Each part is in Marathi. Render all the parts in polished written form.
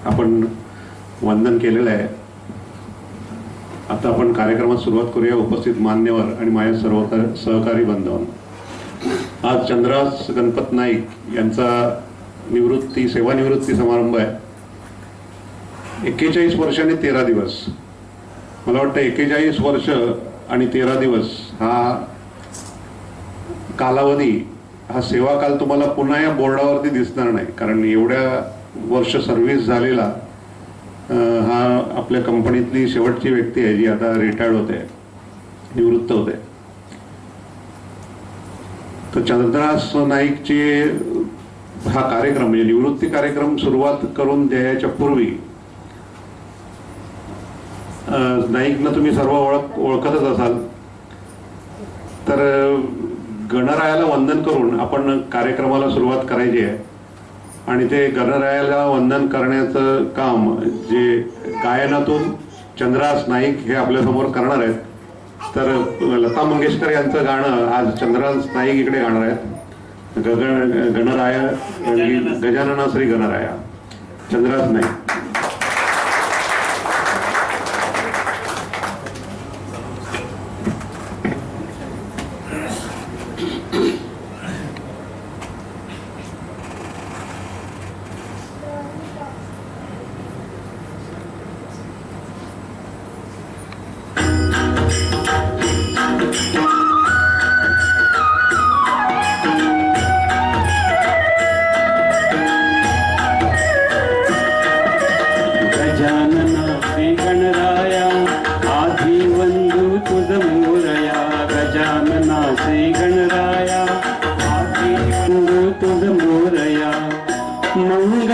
आपण वंदन केलेलं आहे. आता आपण कार्यक्रमात सुरुवात करूया. उपस्थित मान्यवर आणि माझ्या सर्व सहकारी बांधवांनो, आज चंद्रहास गणपत नाईक यांचा सेवानिवृत्ती समारंभ आहे. 41 वर्ष आणि 13 दिवस, मला वाटतं 41 वर्ष आणि 13 दिवस हा कालावधी, हा सेवा काल तुम्हाला पुन्हा या बोर्डावरती दिसणार नाही. कारण एवढ्या वर्ष सर्व्हिस झालेला हा आपल्या कंपनीतली शेवटची व्यक्ती आहे जी आता रिटायर्ड होते, निवृत्त होते. तर चंद्रहास नाईकची हा कार्यक्रम म्हणजे निवृत्ती कार्यक्रम सुरुवात करून द्यायच्या पूर्वी नाईकला तुम्ही सर्व ओळखतच असाल. तर गणरायाला वंदन करून आपण कार्यक्रमाला सुरुवात करायची आहे. आणि ते गणरायाला वंदन करण्याचं काम जे गायनातून चंद्रहास नाईक हे आपल्यासमोर करणार आहेत. तर लता मंगेशकर यांचं गाणं आज चंद्रहास नाईक इकडे गाणार आहेत. गणराया गजानना श्री गणराया, चंद्रहास नाईक.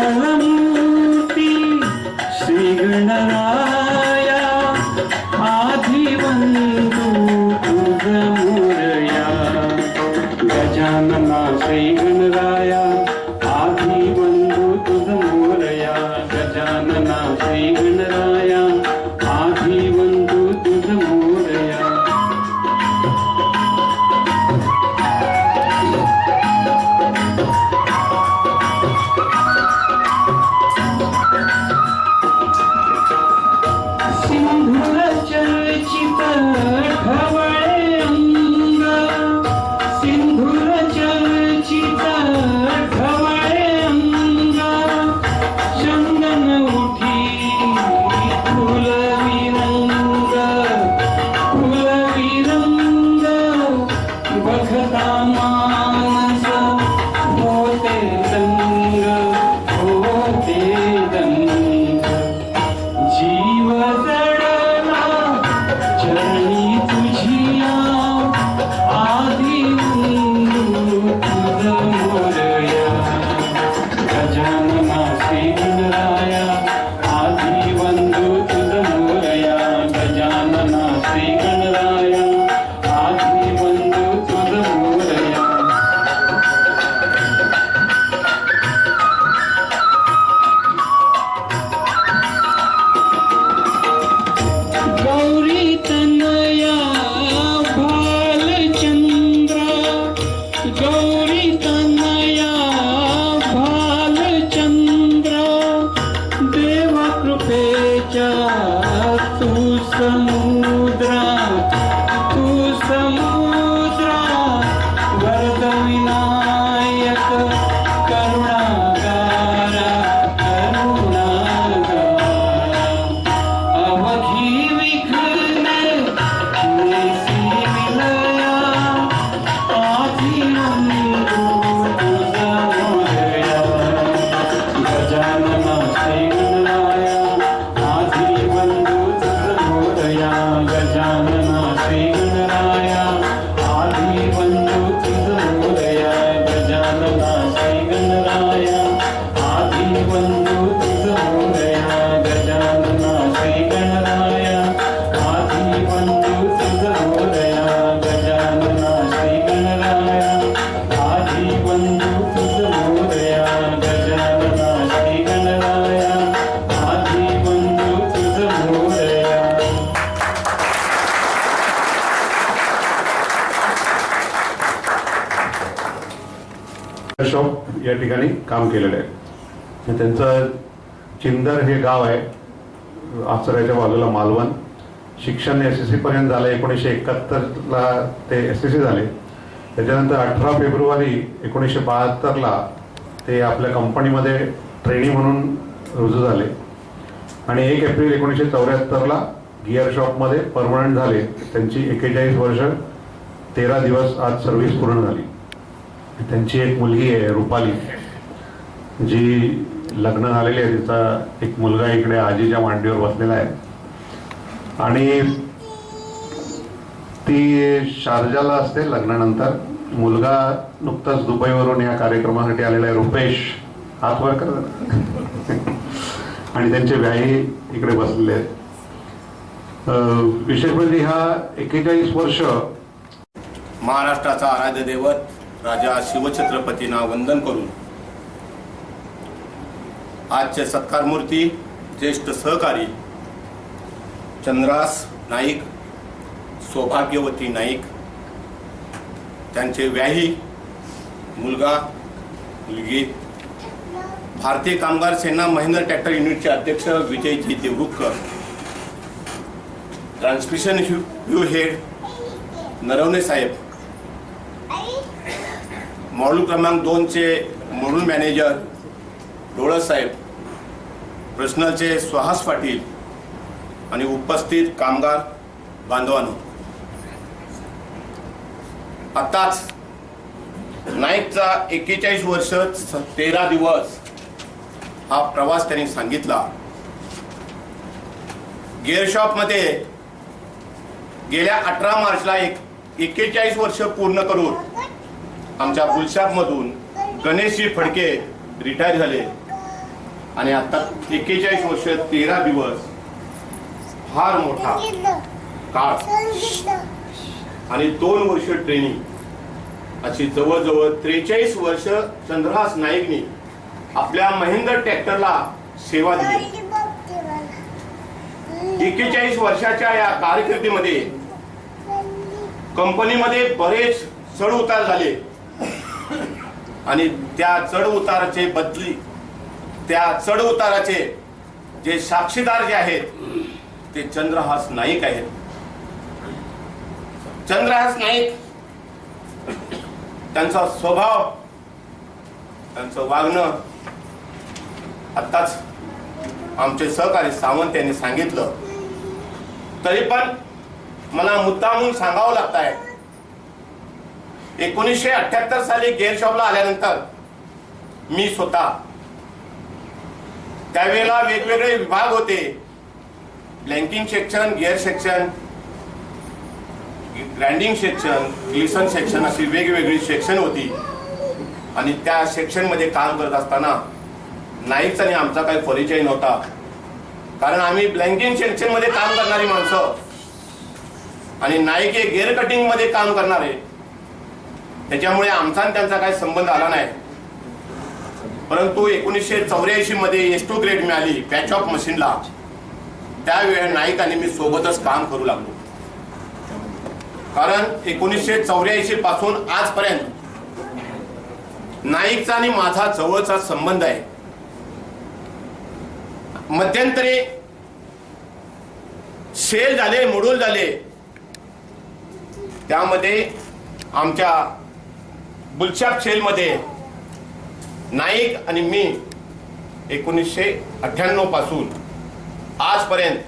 मंगलमूर्ती श्री गणराया, आधी वंदू तुझ मोरया. गजानना श्री गणराया, आधी वंदू तुझ मोरया. गजानना श्री गणराया, आधी वंदू तुझ मोरया. शॉप या ठिकाणी काम केलेलं आहे. त्यांचा चिंदर हे गाव आहे आचऱ्याच्या बाजूला मालवण. शिक्षण SSC पर्यंत झालं. 1971ला ते SSC झाले. त्याच्यानंतर 18 फेब्रुवारी 1972ला ते आपल्या कंपनीमध्ये ट्रेनी म्हणून रुजू झाले आणि 1 एप्रिल 1974ला गिअर शॉपमध्ये परमनंट झाले. त्यांची 41 वर्ष 13 दिवस आज सर्व्हिस पूर्ण झाली. त्यांची एक मुलगी आहे रुपाली, जी लग्न झालेली आहे. तिचा एक मुलगा इकडे आजीच्या मांडीवर बसलेला आहे आणि ती शारजाला असते लग्नानंतर. मुलगा नुकताच दुबईवरून या कार्यक्रमासाठी आलेला आहे, रुपेश. हात वर कर. आणि त्यांचे व्याही इकडे बसलेले आहेत. विशेष म्हणजे ह्या 41 वर्ष महाराष्ट्राचा आराध्य दैवत राजा शिवछत्रपतींना वंदन करून आजचे सत्कारमूर्ती ज्येष्ठ सहकारी चंद्रास नाईक, सौभाग्यवती नाईक, त्यांचे व्याही मुलगा मुलगी, भारतीय कामगार सेना महिंद्रा ट्रॅक्टर युनिटचे अध्यक्ष Vijayji Devrukhkar, transmission view head Naravane साहेब, मॉड्यूल क्रमांक 2 चे मॉड्यूल मॅनेजर डोळस साहेब, पर्सनलचे सुहास पाटील आणि उपस्थित कामगार बांधवांनो, आताच नाईकचा 41 वर्ष 13 दिवस हा प्रवास त्यांनी सांगितला. गिअर शॉप मध्ये गेल्या 18 मार्चला 41 वर्ष पूर्ण करून आमच्या बुलशॉप मधून गणेशजी फडके रिटायर झाले आणि आता 41 वर्ष 13 दिवस फार मोठा काळ आणि 2 वर्ष ट्रेनिंग अशी जवळजवळ 43 वर्ष चंद्रहास नाईकनी आपल्या महिंद्रा ट्रॅक्टरला सेवा दिली. 41 वर्षाच्या या कारकिर्दीमध्ये कंपनीमध्ये बरेच चढ उतार झाले आणि त्या चढ उताराचे जे साक्षीदार जे आहेत ते चंद्रहास नाईक आहेत. चंद्रहास नाईक त्यांचा स्वभाव, त्यांचं वागणं आत्ताच आमचे सहकारी सावंत यांनी सांगितलं, तरी पण मला मुद्दामून सांगावं लागत आहे. 1978 साली गिअर शॉपला आल्यानंतर मी स्वतः त्यावेळेला वेगवेगळे विभाग होते. Blanking section, gear section, grinding section, Gleason section अशी वेगवेगळी सेक्शन होती आणि त्या सेक्शन मध्ये काम करत असताना नाईकचा आणि आमचा काही परिचय नव्हता. कारण आम्ही ब्लँकिंग सेक्शन मध्ये काम करणारी माणसं आणि नाईक हे गिअर कटिंग मध्ये काम करणारे, त्याच्यामुळे आमचा आणि त्यांचा काही संबंध आला नाही. परंतु 1984 मध्ये S2 ग्रेड मिळाली पॅच ऑफ मशीनला. त्यावेळी नाईक आणि मी सोबतच काम करू लागलो. कारण 1984 पासून आजपर्यंत नाईकचा आणि माझा जवळचा संबंध आहे. मध्यंतरी सेल झाले, मोडूल झाले, त्यामध्ये आमच्या बुलशॉप सेलमध्ये नाईक आणि मी 1998 पासून आजपर्यंत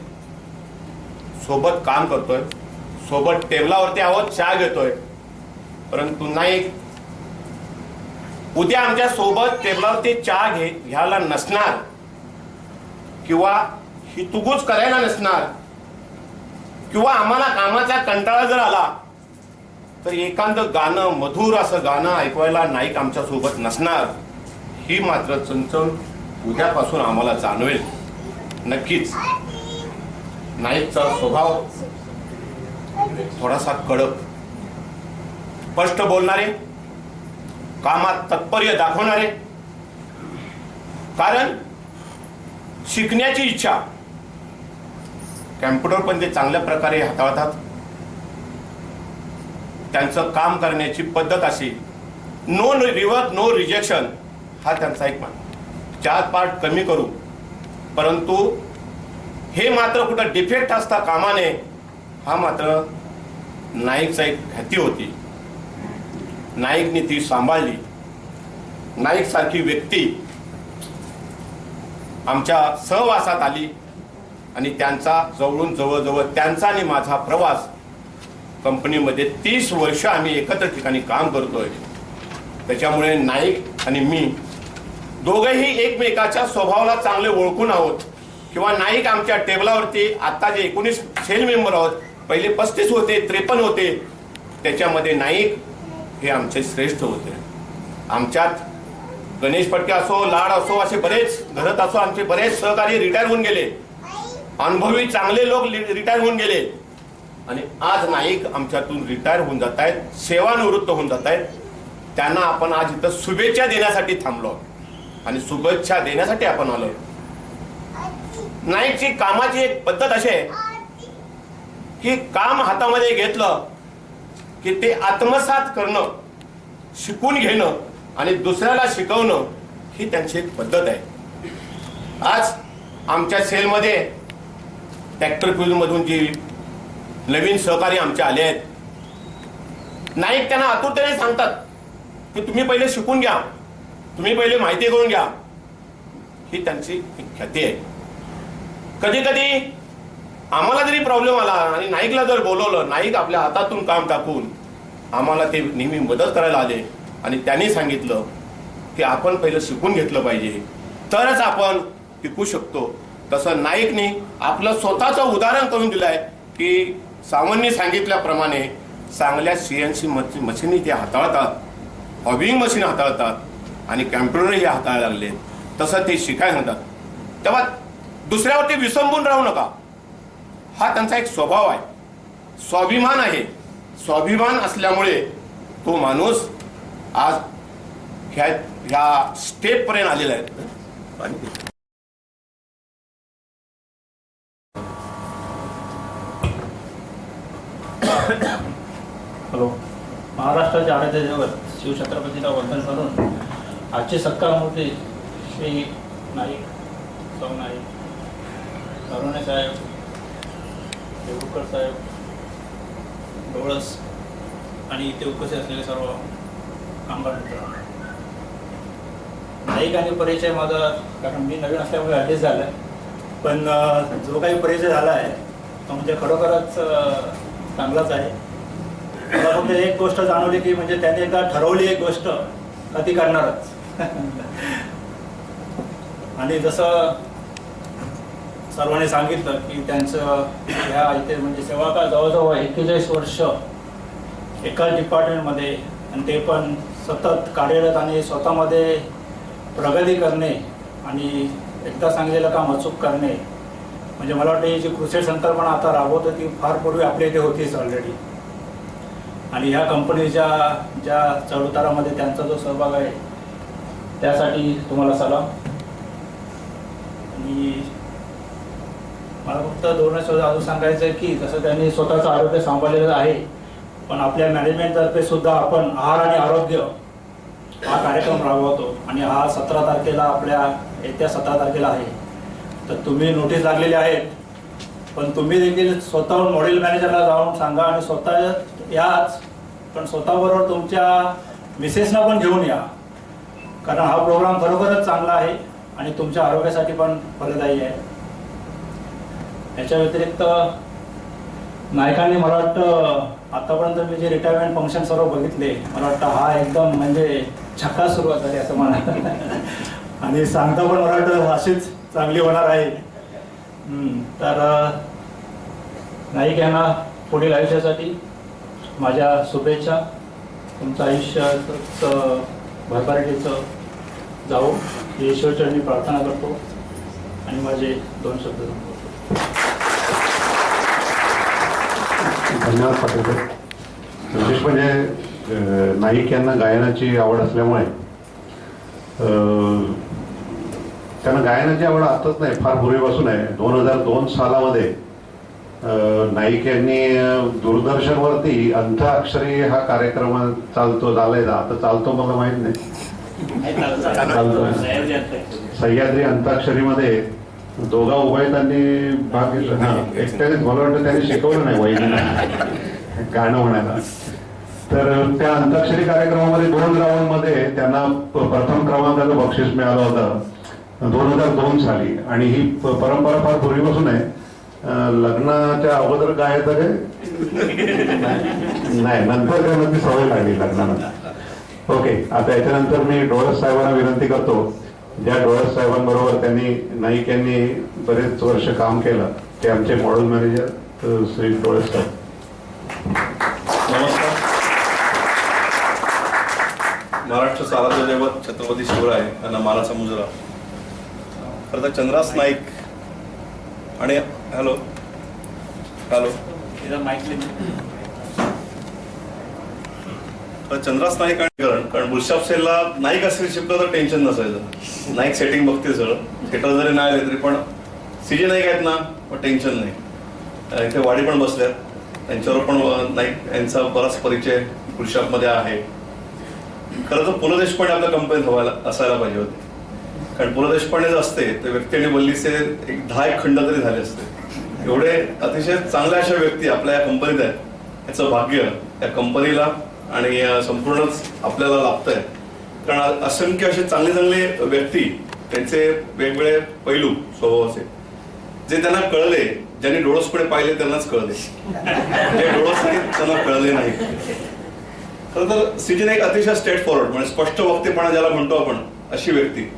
सोबत काम करतोय, सोबत टेबलावरती आहोत, चहा घेतोय. परंतु नाईक उद्या आमच्या सोबत टेबलावरती चहा घ्यायला नसणार किंवा हितगुज करायला नसणार किंवा आम्हाला कामाचा कंटाळा जर आला तर एखादं गाणं, मधुर असं गाणं ऐकवायला नाईक आमच्या सोबत नसणार, ही मात्र चणचण उद्यापासून आम्हाला जाणवेल. नक्कीच नाईकचा स्वभाव थोडासा कडक, स्पष्ट बोलणारे, कामात तत्पर्य दाखवणारे, कारण शिकण्याची इच्छा, कॅम्प्युटर पण ते चांगल्या प्रकारे हाताळतात. त्यांचं काम करण्याची पद्धत अशी, नो रिवर्स नो रिजेक्शन, हा त्यांचा एक मान. 4 पार्ट कमी करू परंतु हे मात्र कुठं डिफेक्ट असता कामा नये, हा मात्र नाईकचा एक ख्याती होती. नाईकने ती सांभाळली. नाईक सारखी व्यक्ती आमच्या सहवासात आली आणि त्यांचा जवळून जवळजवळ त्यांचा आणि माझा प्रवास कंपनीमध्ये 30 वर्ष आम्ही एकत्र ठिकाणी काम करतोय. त्याच्यामुळे नाईक आणि मी दोघेही एकमेकाच्या स्वभावाला चांगले ओळखून आहोत. किंवा नाईक आमच्या टेबलावरती आता जे 19 सेल मेंबर आहोत, पहिले 35 होते, 53 होते, त्याच्यामध्ये नाईक हे आमचे श्रेष्ठ होते. आमच्यात गणेश फटके असो, लाड असो, असे बरेच घरत असो, आमचे बरेच सहकारी रिटायर होऊन गेले. अनुभवी चांगले लोक रिटायर होऊन गेले आणि आज नाईक आमच्यातून रिटायर होऊन जात आहेत, सेवानिवृत्त होऊन जात आहेत. त्यांना आपण आज इथं शुभेच्छा देण्यासाठी थांबलो आणि शुभेच्छा देण्यासाठी आपण आलो. नाईकची कामाची एक पद्धत अशी आहे की काम हातामध्ये घेतलं की ते आत्मसात करणं, शिकून घेणं आणि दुसऱ्याला शिकवणं ही त्यांची एक पद्धत आहे. आज आमच्या सेलमध्ये ट्रॅक्टर फ्यूजमधून जी नवीन सहकारी आमचे आले आहेत, नाईक त्यांना आतुरतेने सांगतात की तुम्ही पहिले शिकून घ्या, तुम्ही पहिले माहिती करून घ्या. ही त्यांची एक ख्याती आहे. कधी कधी आम्हाला जरी प्रॉब्लेम आला आणि नाईकला जर बोलवलं, नाईक आपल्या हातातून काम टाकून आम्हाला ते नेहमी मदत करायला आले आणि त्यांनी सांगितलं की आपण पहिलं शिकून घेतलं पाहिजे, तरच आपण टिकू शकतो. तसं नाईकनी आपलं स्वतःचं उदाहरण करून दिलंय की सावंतनी सांगितल्याप्रमाणे चांगल्या CNC मशीनी ते हाताळतात, हॉबिंग मशीन हाताळतात आणि कॅम्प्युटरही हाताळायला लागले. तसं ते शिकायला म्हणतात. तेव्हा दुसऱ्यावरती विसंबून राहू नका. हा त्यांचा एक स्वभाव आहे, स्वाभिमान आहे. स्वाभिमान असल्यामुळे तो माणूस आज ह्या स्टेप पर्यंत आलेला आहे. हॅलो. महाराष्ट्राचे आराध्य दैवत शिवछत्रपतीला वंदन करून आजचे सत्कारमूर्ती श्री नाईक, सौ नाईक, नरवणे साहेब, देवरुखकर साहेब, डोळस आणि इथे उपस्थित असलेले सर्व कामगार मित्र. नाईक आणि परिचय माझा, कारण मी नवीन असल्यामुळे ॲडजस्ट झाला आहे, पण जो काही परिचय झाला आहे तो म्हणजे खरोखरच चांगलाच आहे. मला फक्त एक गोष्ट जाणवली की म्हणजे त्याने एकदा ठरवली एक गोष्ट का ती करणारच. आणि जसं सर्वांनी सांगितलं की त्यांचं ह्या इथे म्हणजे सेवाकाळ जवळजवळ 41 वर्ष एकाच डिपार्टमेंटमध्ये, आणि ते पण सतत कार्यरत आणि स्वतःमध्ये प्रगती करणे आणि एकदा सांगितलेलं काम अचूक करणे. म्हणजे मला वाटतं ही जी क्रुसेड संकल्पना आता राबवतो ती फार पूर्वी आपल्या इथे होतीच ऑलरेडी. आणि ह्या कंपनीच्या ज्या चढउतारामध्ये त्यांचा जो सहभाग आहे त्यासाठी तुम्हाला सलाम. आणि मला फक्त दोनच अजून सांगायचं आहे की जसं त्यांनी स्वतःचं आरोग्य सांभाळलेलं आहे, पण आपल्या मॅनेजमेंटतर्फे सुद्धा आपण आहार आणि आरोग्य हा कार्यक्रम राबवतो. आणि हा 17 तारखेला आपल्या येत्या 17 तारखेला आहे. तर तुम्ही नोटीस लागलेली आहेत, पण तुम्ही देखील स्वतःहून मॉडेल मॅनेजरला जाऊन सांगा आणि स्वतः याच, पण स्वतःबरोबर तुमच्या मिसेसना पण घेऊन या, कारण हा प्रोग्राम खरोखरच चांगला आहे आणि तुमच्या आरोग्यासाठी पण फलदायी आहे. याच्या व्यतिरिक्त नायकांनी मला वाटतं आतापर्यंत मी जे रिटायरमेंट फंक्शन सर्व बघितले, मला वाटतं हा एकदम म्हणजे झकास सुरुवात झाली असं म्हणा. आणि सांगता पण मला वाटतं अशीच चांगली होणार आहे. तर नाईक यांना पुढील आयुष्यासाठी माझ्या शुभेच्छा. तुमचं आयुष्याचं भरभराटीचं जावो ही ईश्वरचरणी प्रार्थना करतो आणि माझे 2 शब्द सांगतो. धन्यवाद पाटील. विशेष म्हणजे नाईक यांना गायनाची आवड असल्यामुळे त्यांना गायनाची आवड आताच नाही, फार पूर्वीपासून आहे. 2002 सालामध्ये नाईक यांनी दूरदर्शनवरती अंताक्षरी हा कार्यक्रम झालाय, आता चालतो मला माहित नाही, चालतो सह्याद्री अंताक्षरीमध्ये दोघा उभयतांनी भाग घेतला. हा, एकट्यानेच मला वाटतं त्यांनी शिकवलं नाही वहिनीला गाणं म्हणायला. तर त्या अंताक्षरी कार्यक्रमामध्ये 2 राऊंडमध्ये त्यांना प्रथम क्रमांकाचं बक्षीस मिळालं होतं 2002 साली. आणि ही परंपरा फार पूर्वीपासून आहे. लग्नाच्या अगोदर गायचं काय नाही, नंतर काय ती सवय लागली लग्नानंतर. ओके, आता याच्यानंतर मी डोळस साहेबांना विनंती करतो, ज्या डोळस साहेबांबरोबर त्यांनी नाईक यांनी बरेच वर्ष काम केलं, ते आमचे मॉडेल मॅनेजर श्री डोळस साहेब. नमस्कार. महाराष्ट्र साराचं दैवत छत्रपती शिवराय यांना मानाचा मुजरा. खरं तर चंद्रास नाईक आणि हॅलो हॅलो चंद्रास नाईक आणि कारण बुलशाप सेलला नाईक असेल शिकलं तर टेन्शन नसायचं. नाईक सेटिंग बघते सगळं, थिएटर जरी नाही आले तरी पण सीजे नाईक आहेत ना, पण टेन्शन नाही. इथे वाडी पण बसल्यात, त्यांच्यावर पण नाईक यांचा बराच परिचय बुलशापमध्ये आहे. खरं तर पु ल देशपांडे आपल्या कंपनीत असायला पाहिजे होते, कारण पु ल देशपांडे जे असते ते व्यक्ती आणि वल्लीचे 10 खंड तरी झाले असते. एवढे अतिशय चांगल्या अशा व्यक्ती आपल्या या कंपनीत आहेत, याचं भाग्य या कंपनीला आणि संपूर्णच आपल्याला लाभतंय. कारण असंख्य असे चांगले चांगले व्यक्ती, त्यांचे वेगवेगळे पैलू स्वभावाचे जे त्यांना कळले, ज्यांनी डोळसपणे पाहिले त्यांनाच कळले, जे डोळसपणे त्यांना कळले नाही. खरं तर सीजे नाईक अतिशय स्ट्रेट फॉरवर्ड म्हणजे स्पष्ट वक्तेपणा ज्याला म्हणतो आपण, अशी व्यक्ती.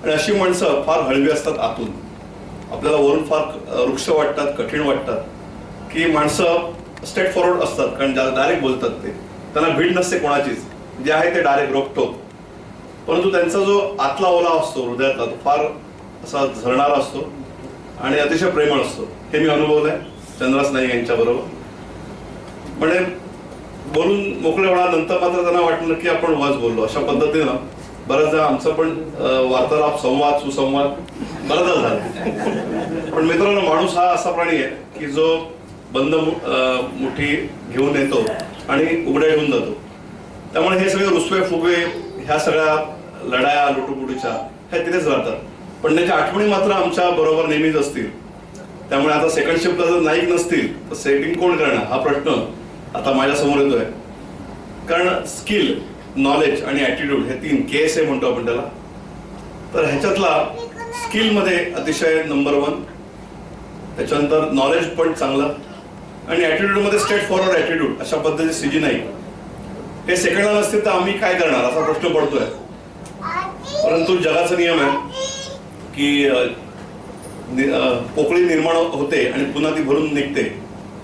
आणि अशी माणसं फार हळवी असतात आतून. आपल्याला वरून फार वृक्ष वाटतात, कठीण वाटतात, की माणसं स्ट्रेट फॉरवर्ड असतात, कारण डायरेक्ट बोलतात. ते त्यांना भीड नसते कोणाचीच, जे आहे ते डायरेक्ट रोखतो. परंतु त्यांचा जो आतला ओला असतो हृदयातला, तो फार असा झरणारा असतो आणि अतिशय प्रेमळ असतो. हे मी अनुभवलंय चंद्रास नाईक यांच्या बरोबर. म्हणजे बोलून मोकळे होण्यानंतर मात्र त्यांना वाटलं की आपण वाच बोललो. अशा पद्धतीनं बऱ्याचदा आमचं पण वार्तालाप, संवाद, सुसंवाद बऱ्याचदा झाला. पण मित्रांनो, माणूस हा असा प्राणी आहे की जो बंद मुठी घेऊन येतो आणि उघड्या घेऊन जातो. त्यामुळे हे सगळे रुसवे फुगवे, ह्या सगळ्या लढाया लुटुपुटीच्या ह्या तिथेच राहतात, पण त्याच्या आठवणी मात्र आमच्या बरोबर नेहमीच असतील. त्यामुळे आता सेकंड शिफ्टला जर नाईक नसतील तर सेटिंग कोण करणार हा प्रश्न आता माझ्या समोर येतोय. कारण स्किल, नॉलेज आणि ऍटिट्यूड हे 3 KSA म्हणतो आपण त्याला. तर ह्याच्यातला स्किल मध्ये अतिशय नंबर 1, त्याच्यानंतर नॉलेज पण चांगलं, आणि ऍटिट्यूड मध्ये स्ट्रेट फॉरवर्ड ऍटिट्यूड. अशा पद्धतीचे सीजी नाईक हे सेकंडला नसतील तर आम्ही काय करणार असा प्रश्न पडतोय. परंतु जगाचा नियम आहे की पोकळी निर्माण होते आणि पुन्हा ती भरून निघते.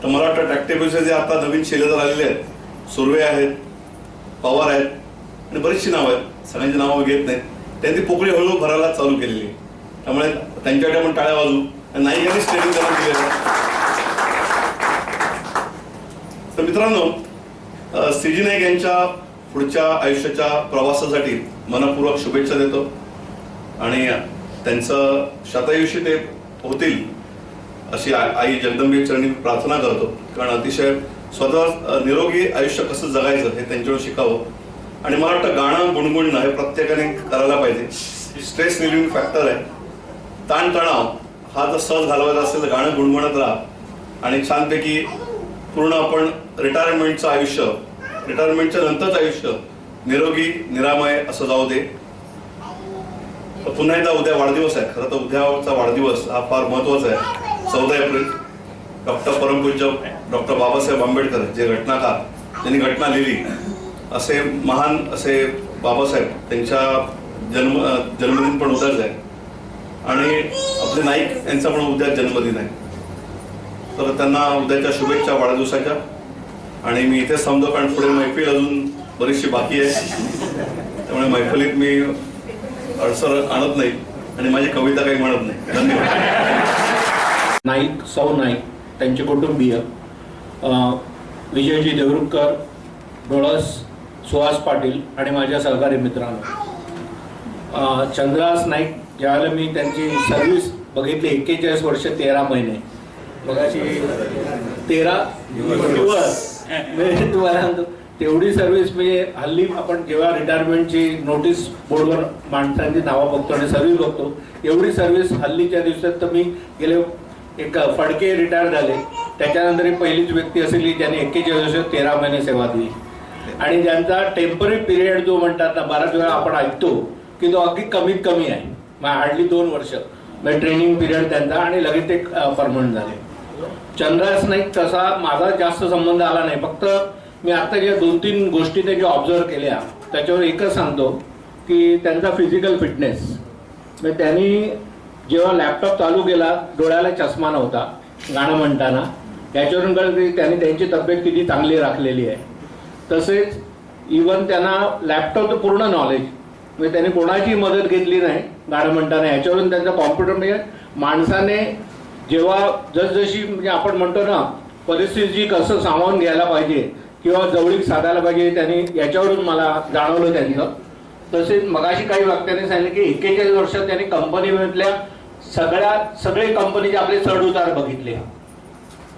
तर मला वाटतं ट्रॅक्टेबलचे जे आता नवीन शिलेदार आलेले आहेत, सुर्वे आहेत, पवार आहेत आणि बरीचशी नावं आहेत, सगळ्यांची नावं घेत नाहीत, त्यांनी पोकळी हळूहळू भरायला चालू केलेली. त्यामुळे त्यांच्याकडे आपण टाळ्या वाजू. नाईकांनीच ट्रेनिंग त्यांना दिलेलं. तर मित्रांनो, सीजी नाईक यांच्या पुढच्या आयुष्याच्या प्रवासासाठी मनपूर्वक शुभेच्छा देतो आणि त्यांचं शतायुषी ते होतील अशी आई जगदंबे चरणी प्रार्थना करतो. कारण अतिशय स्वतः निरोगी आयुष्य कसं जगायचं हे त्यांच्याकडून शिकावं. आणि मला वाटतं गाणं गुणगुणणं हे प्रत्येकाने करायला पाहिजे. स्ट्रेस रिलीव्हिंग फॅक्टर आहे. ताणतणाव हा जर सहज घालवायचा असेल तर गाणं गुणगुणत राहा आणि छानपैकी पूर्ण आपण रिटायरमेंटचं आयुष्य, रिटायरमेंटच्या नंतरचं आयुष्य निरोगी निरामय असं जाऊ दे. पुन्हा एकदा उद्या वाढदिवस आहे. खरं तर उद्याचा वाढदिवस हा फार महत्वाचा आहे. 14 एप्रिल डॉक्टर परमपूज्य डॉक्टर बाबासाहेब आंबेडकर, जे घटनाकार, ज्यांनी घटना लिहिली, असे महान असे बाबासाहेब, त्यांच्या जन्मदिन पण उद्याच आहे. आणि आपले नाईक यांचा पण उद्या जन्मदिन आहे. तर त्यांना उद्याच्या शुभेच्छा वाढदिवसाच्या. आणि मी इथेच थांबतो कारण पुढे मैफिल अजून बरीचशी बाकी आहे. त्यामुळे मैफिलीत मी अडसर आणत नाही आणि माझी कविता काही म्हणत नाही. धन्यवाद. नाईक, सौ नाईक, त्यांचे कुटुंबीय, विजयजी देवरुखकर, डोळस, सुहास पाटील आणि माझ्या सहकारी मित्रांनो, चंद्रास नाईक ज्यावेळेला मी त्यांची सर्व्हिस बघितली 41 वर्ष 13 महिने, मगाशी 13 दिवस, तुम्हाला तेवढी सर्व्हिस म्हणजे हल्ली आपण जेव्हा रिटायरमेंटची नोटीस बोर्डवर माणसांची नावं बघतो आणि सर्व्हिस बघतो, एवढी सर्व्हिस हल्लीच्या दिवसात तर मी गेले एक फडके रिटायर झाले, त्याच्यानंतर ही पहिलीच व्यक्ती असेल की ज्यांनी 41 वर्ष 13 महिने सेवा दिली. आणि ज्यांचा टेम्पररी पिरियड जो म्हणतात ना, बऱ्याच वेळा आपण ऐकतो की तो अगदी कमीत कमी आहे, हार्डली 2 वर्ष म्हणजे ट्रेनिंग पिरियड त्यांचा, आणि लगेच ते परमनंट झाले. चंद्रहास नाईक तसा माझा जास्त संबंध आला नाही, फक्त मी आता ज्या 2-3 गोष्टी त्याच्या ऑब्झर्व केल्या त्याच्यावर एकच सांगतो की त्यांचा फिजिकल फिटनेस, म्हणजे त्यांनी जेव्हा लॅपटॉप चालू केला डोळ्याला चष्मा नव्हता गाणं म्हणताना, याच्यावरून कळलं की त्यांनी त्यांची तब्येत किती चांगली राखलेली आहे. तसेच इवन त्यांना लॅपटॉपचं पूर्ण नॉलेज, म्हणजे त्यांनी कोणाची मदत घेतली नाही गाणं म्हणताना, याच्यावरून त्यांचा कॉम्प्युटर म्हणजे माणसाने जेव्हा जसजशी म्हणजे आपण म्हणतो ना परिस्थितीची कसं सामावून घ्यायला पाहिजे किंवा जवळीक साधायला पाहिजे, त्यांनी याच्यावरून मला जाणवलं त्यांचं. तसेच मगाशी काही वक्त्यांनी सांगितलं की 41 वर्षात त्यांनी कंपनीमधल्या सगळे कंपनीचे आपले चढ उतार बघितले.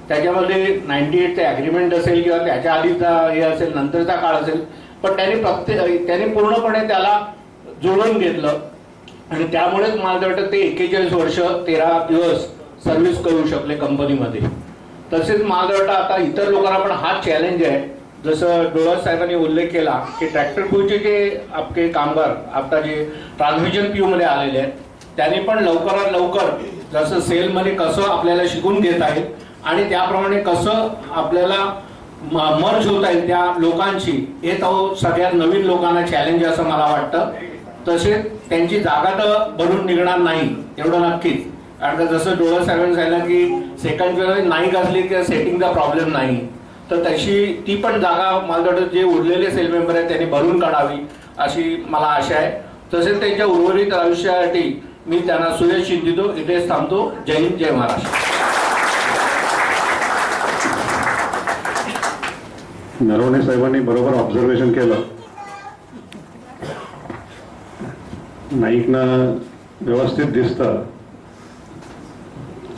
त्याच्यामध्ये 98चं ॲग्रीमेंट असेल किंवा त्याच्या आधीचा हे असेल, नंतरचा काळ असेल, पण त्यांनी पूर्णपणे त्याला जुळवून घेतलं आणि त्यामुळेच मला वाटतं ते 41 वर्ष 13 दिवस सर्व्हिस करू शकले कंपनीमध्ये. तसेच मला वाटतं आता इतर लोकांना पण हा चॅलेंज आहे, जसं डोळस साहेबांनी उल्लेख केला की ट्रॅक्टर क्रूचे जे आपले कामगार आता जे ट्रान्समिशन क्यू मध्ये आलेले आहेत, त्यांनी पण लवकरात लवकर जसं सेलमध्ये कसं आपल्याला शिकून घेता येईल आणि त्याप्रमाणे कसं आपल्याला मर्ज होता येईल त्या लोकांची, हे तो सगळ्यात नवीन लोकांना चॅलेंज असं मला वाटतं. तसेच त्यांची जागा तर भरून निघणार नाही एवढं नक्कीच, कारण का जसं डोळस साहेबांनी सांगितलं की सेकंड वेळेला नाईक असली की सेटिंगचा प्रॉब्लेम नाही, तर तशी ती पण जागा मला वाटतं जे उरलेले सेल मेंबर आहेत त्यांनी भरून काढावी अशी मला आशा आहे. तसेच त्यांच्या उर्वरित आयुष्यासाठी मी त्यांना सुयश देतो. इथेच थांबतो. जय हिंद, जय महाराष्ट्र. नरवणे साहेबांनी बरोबर ऑब्झर्वेशन केलं. नाईकनं व्यवस्थित दिसतं,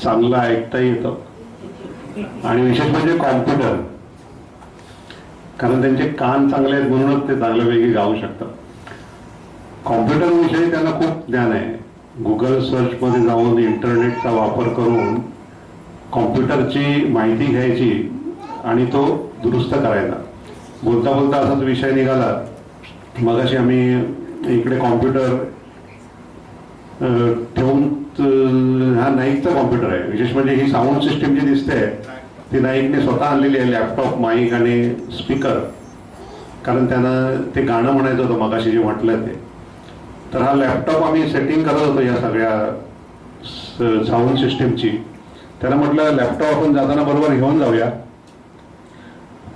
चांगलं ऐकता येतं आणि विशेष म्हणजे कॉम्प्युटर, कारण त्यांचे कान चांगले आहेत म्हणूनच ते चांगल्यापैकी गाऊ शकतात. कॉम्प्युटर विषयी त्यांना खूप ज्ञान आहे. गुगल सर्च मध्ये जाऊन इंटरनेटचा वापर करून कॉम्प्युटरची माहिती घ्यायची आणि तो दुरुस्त करायचा. बोलता बोलता असाच विषय निघाला. मगाशी आम्ही इकडे कॉम्प्युटर ठेवून, हा नाईकचा कॉम्प्युटर आहे. विशेष म्हणजे ही साऊंड सिस्टीम जी दिसते ती नाईकने स्वतः आणलेली आहे, लॅपटॉप, माईक आणि स्पीकर, कारण त्यांना ते गाणं म्हणायचं होतं मगाशी जे म्हटलं ते. तर हा लॅपटॉप आम्ही सेटिंग करत होतो या सगळ्या साऊंड सिस्टीमची. त्याला म्हटलं लॅपटॉप आपण जाताना बरोबर घेऊन जाऊया,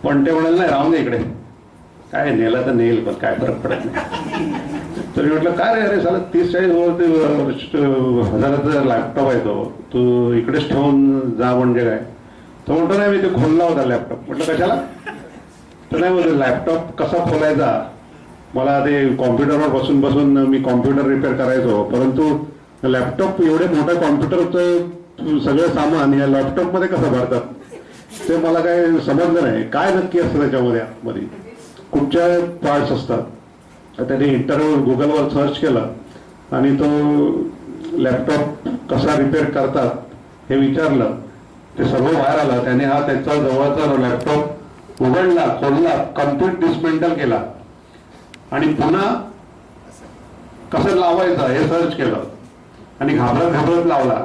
पण ते म्हणाल नाही राहून दे इकडे, काय नेला तर नेल पण काय फरक पडत नाही. तर मी म्हटलं काय रे, अरे साला 30-40 हजाराचा लॅपटॉप आहे तो, तू इकडेच ठेवून जा म्हणजे काय. तो म्हणतो नाही मी ते खोलला होता लॅपटॉप. म्हटलं कशाला. तर नाही बोलतो लॅपटॉप कसा खोलायचा, मला ते कॉम्प्युटरवर बसून बसून मी कॉम्प्युटर रिपेअर करायचो, परंतु लॅपटॉप एवढे मोठं कॉम्प्युटरचं सगळं सामान या लॅपटॉपमध्ये कसं भरतात ते मला काय समजलं नाही. काय नक्की असतं त्याच्यामध्ये, मध्ये कुठच्या पार्ट्स असतात. त्याने गुगलवर सर्च केलं आणि तो लॅपटॉप कसा रिपेअर करतात हे विचारलं. ते सर्व बाहेर आलं. त्याने हा त्याचा जवळचा लॅपटॉप उघडला, खोलला, कम्प्लीट डिस्मेंटल केला आणि पुन्हा कसं लावायचं हे सर्च केलं आणि घाबरत घाबरत लावला.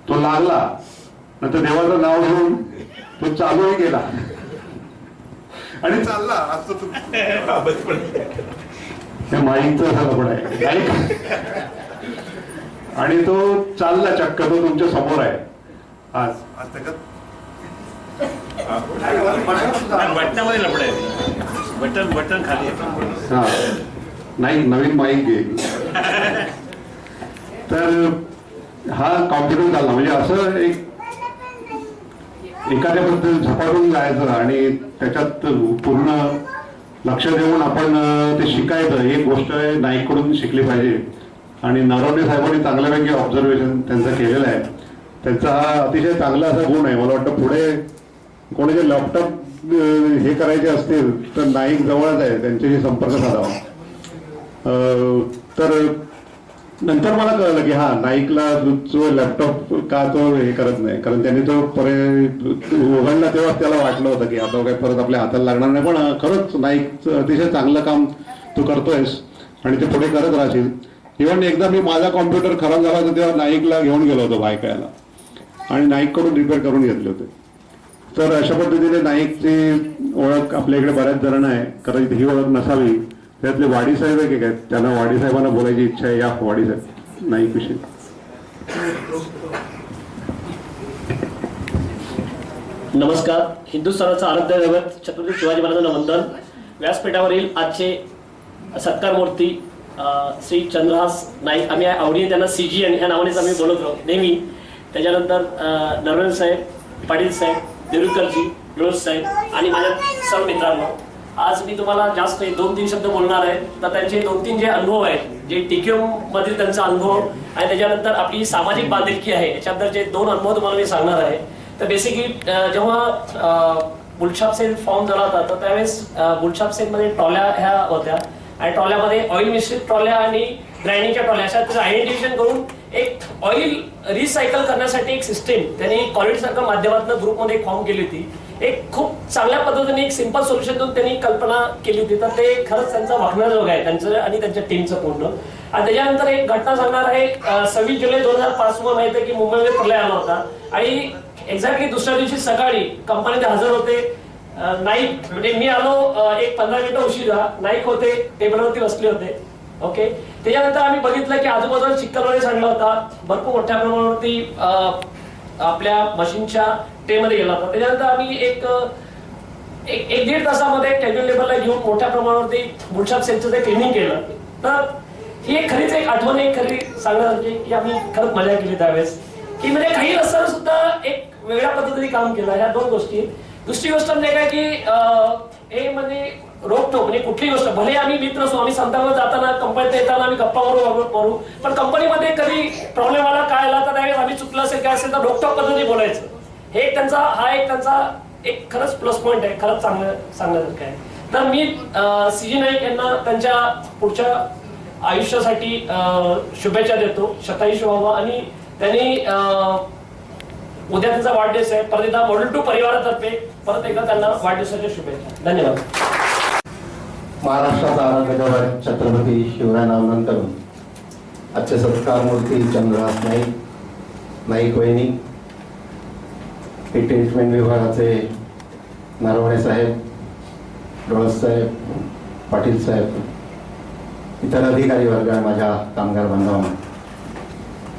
तो लागला, नंतर देवाचं नाव घेऊन तो चालूही केला आणि चालला. हे माईकचं असं पण आहे. आणि तो चालला चक्क, तो तुमच्या समोर आहे आज. बटनामध्ये लपड आहे, बटन खाली आहे. हा नाही, नवीन माईक घे. तर हा कॉम्प्युटर चालला म्हणजे असं एक एखाद्याबद्दल झपाटून जायचं आणि त्याच्यात पूर्ण लक्ष देऊन आपण ते शिकायचं. ही गोष्ट नाईककडून शिकली पाहिजे. आणि नरवणे साहेबांनी चांगल्यापैकी ऑब्झर्वेशन त्यांचं केलेलं आहे. त्यांचा हा अतिशय चांगला असा गुण आहे. मला वाटतं पुढे कोणाचे लॅपटॉप हे करायचे असतील तर नाईक जवळच आहे, त्यांच्याशी संपर्क साधावा. तर नंतर मला कळलं की हा नाईकला जो लॅपटॉप का तो हे करत नाही, कारण त्यांनी तो उघडला तेव्हा त्याला वाटलं होतं की आता काय परत आपल्या हाताला लागणार नाही. पण खरंच नाईकचं अतिशय चांगलं काम तू करतोयस आणि ते पुढे करत राहशील. इव्हन एकदा मी माझा कॉम्प्युटर खराब झाला होता तेव्हा नाईकला घेऊन गेलो होतो बायकायला आणि नाईककडून रिपेअर करून घेतले होते. तर अशा पद्धतीने नाईकची ओळख आपल्या इकडे बऱ्याच जणांना आहे. कदाचित ही ओळख नसावी. त्यातले वाडी साहेब एक आहेत, त्यांना वाडी साहेबांना बोलायची इच्छा आहे. या वाडी साहेब नाईक विषयी. नमस्कार. हिंदुस्थानाचा आराध्य दैवत छत्रपती शिवाजी महाराजांना वंदन. व्यासपीठावरील आजचे सत्कार मूर्ती श्री चंद्रहास नाईक, आम्ही आवडीने त्यांना CG ह्या नावानेच आम्ही बोलतो नेहमी. त्याच्यानंतर नरवणे साहेब, पाटील साहेब, देवरुखकरजी, रोज साहेब आणि माझ्या सर्व मित्रांनो, आज मी तुम्हाला जास्त 2-3 शब्द बोलणार आहे. तर त्यांचे 2-3 जे अनुभव आहेत, जे TQM मधील त्यांचा अनुभव आणि त्याच्यानंतर आपली सामाजिक बांधिलकी आहे, याच्याबद्दलचे 2 अनुभव तुम्हाला मी सांगणार आहे. तर बेसिकली जेव्हा बुलछाप सेल फॉर्म झाला होता तर त्यावेळेस बुलछाप सेलमध्ये ट्रॉल्या ह्या होत्या आणि ट्रॉल्यामध्ये ऑइल मिश्रित ट्रॉल्या आणि ग्राइंडिंगच्या ट्रॉल्या अशा त्याचं आयडेंटिफिकेशन करून एक ऑइल रिसायकल करण्यासाठी एक सिस्टीम त्यांनी क्वालिटी सर्कल माध्यमातून ग्रुपमध्ये फॉर्म केली होती. एक खूप चांगल्या पद्धतीने एक सिंपल सोल्युशन देऊन त्यांनी कल्पना केली होती. तर ते खरंच त्यांचा वाखण्याजोग आहे, त्यांचं आणि त्यांच्या टीमचं पूर्ण. आणि त्याच्यानंतर एक घटना सांगणार आहे. 26 जुलै 2005 तुम्हाला माहिती आहे की मुंबईमध्ये प्रलय आला होता आणि एक्झॅक्टली दुसऱ्या दिवशी सकाळी कंपनीत हजर होते नाईक. म्हणजे मी आलो एक 15 मिनिटं उशिरा, नाईक होते टेबलवरती बसले होते. ओके. त्याच्यानंतर आम्ही बघितलं की आजूबाजूला चिक्कल वगैरे सांडला होता, भरपूर मोठ्या प्रमाणावरती आपल्या मशीनच्या ट्रेमध्ये गेला होता. त्याच्यानंतर आम्ही एक 1-1.5 तासामध्ये टेबल लेबलला घेऊन मोठ्या प्रमाणावरती बुलछाप सेलचं ते क्लिनिंग केलं. तर ही एक खरीच एक आठवण एक खरी सांगण्यासारखी की आम्ही खरंच मजा केली त्यावेळेस, की म्हणजे काही नसताना सुद्धा एक वेगळ्या पद्धतीने काम केलं. ह्या 2 गोष्टी. दुसरी गोष्ट म्हणजे काय की हे म्हणजे रोखतो म्हणजे कुठली गोष्ट भले आम्ही मित्र असो, आम्ही संतांवर जाताना कंपनीत येताना आम्ही गप्पा मारू, पण कंपनीमध्ये कधी प्रॉब्लेम आला काय आला तर त्यावेळेस आम्ही चुकलं असेल काय असेल तर रोखटोक पद्धतीने बोलायचं. हे एक त्यांचा एक खरंच प्लस पॉईंट आहे, खरंच चांगलं सांगण्यासारखं आहे. तर मी CG नाईक यांना त्यांच्या पुढच्या आयुष्यासाठी शुभेच्छा देतो, शतायुष्य व्हावं. आणि त्यांनी उद्या त्यांचा वाढदिवस आहे. परत एकदा मॉडेल 2 परिवारातर्फे परत एकदा त्यांना वाढदिवसाच्या शुभेच्छा. धन्यवाद. महाराष्ट्राचा आराध्य दैवत छत्रपती शिवराय नामन करून आजचे सत्कार मूर्ती चंद्रहास नाईक, नाईक वहिनी, ट्रीटमेंट विभागाचे नरवणे साहेब, डोळस साहेब, पाटील साहेब, इतर अधिकारी वर्ग, माझ्या कामगार बांधवांना,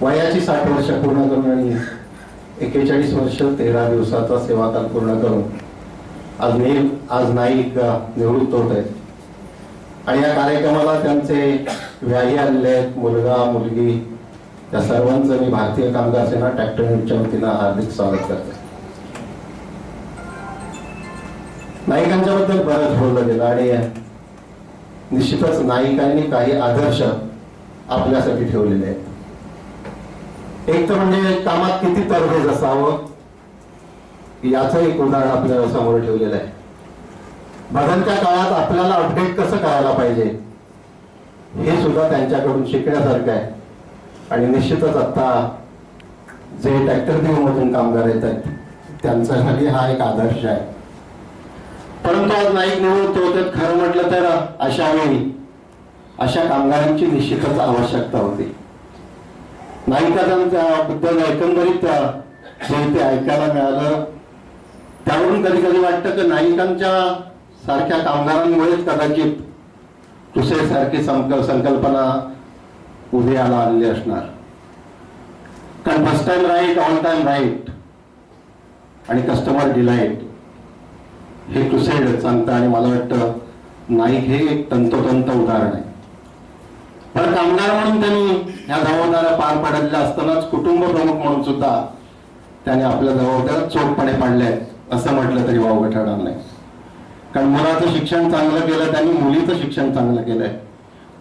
वयाची 60 वर्ष पूर्ण करून आणि 41 वर्ष 13 दिवसाचा सेवाकाल पूर्ण करून आज नाईक निवृत्त होत आहेत. आणि या कार्यक्रमाला त्यांचे व्याही आलेले आहेत, मुलगा मुलगी, त्या सर्वांचं मी भारतीय कामगार सेना ट्रॅक्टर युनिटच्या वतीनं हार्दिक स्वागत करतो. नाईकांच्या बद्दल बरंच बोललं गेलं आणि निश्चितच नाईकांनी काही आदर्श आपल्यासाठी ठेवलेले आहेत. एक तर म्हणजे कामात किती तरबेज असावं याचं एक उदाहरण आपल्या समोर ठेवलेलं आहे. बदलत्या काळात आपल्याला अपडेट कसं करायला पाहिजे हे सुद्धा त्यांच्याकडून शिकण्यासारखं आहे. आणि निश्चितच आता जे ट्रॅक्टर मधून कामगार येत आहेत त्यांच्यासाठी हा एक आदर्श आहे. परंतु आज नाईक निवृत्त होते, खरं म्हटलं तर अशा वेळी अशा कामगारांची निश्चितच आवश्यकता होती. नाईकांबद्दल एकंदरीत जे ते ऐकायला मिळालं त्यावरून कधी कधी वाटतं की नाईकांच्या सारख्या कामगारांमुळेच कदाचित दुसरे सारखी संकल्पना उदयाला आलेली असणार. कारण first time right, all time right आणि कस्टमर डिलाईट हे क्रुसेड सांगतं. आणि मला वाटतं नाईक हे एक तंतोतंत उदाहरण आहे. पण कामगार म्हणून त्यांनी ह्या जबाबदाऱ्या पार पाडलेल्या असतानाच कुटुंब प्रमुख म्हणून सुद्धा त्याने आपल्या जबाबदाऱ्या चोखपणे पाडल्या असं म्हटलं तरी वावगं ठरणार नाही. कारण मुलाचं शिक्षण चांगलं केलं त्यांनी, मुलीचं शिक्षण चांगलं केलंय,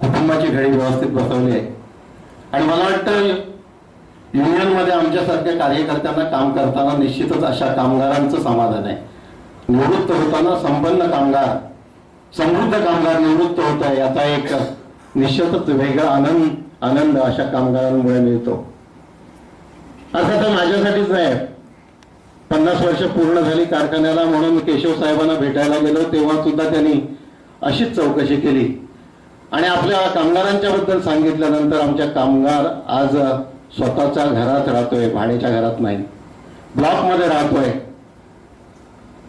कुटुंबाची घडी व्यवस्थित बसवली आहे. आणि मला वाटतं युनियन मध्ये आमच्यासारख्या कार्यकर्त्यांना काम करताना निश्चितच अशा कामगारांचं समाधान आहे. निवृत्त होताना संपन्न कामगार, समृद्ध कामगार निवृत्त होत आहे याचा एक निश्चितच वेगळा आनंद अशा कामगारांमुळे मिळतो. असं तर माझ्यासाठीच नाही, 50 वर्ष पूर्ण झाली कारखान्याला म्हणून केशव साहेबांना भेटायला गेलो तेव्हा सुद्धा त्यांनी अशीच चौकशी केली आणि आपल्या कामगारांच्या बद्दल सांगितल्यानंतर आमच्या कामगार आज स्वतःच्या घरात राहतोय, भाड्याच्या घरात नाही, ब्लॉकमध्ये राहतोय.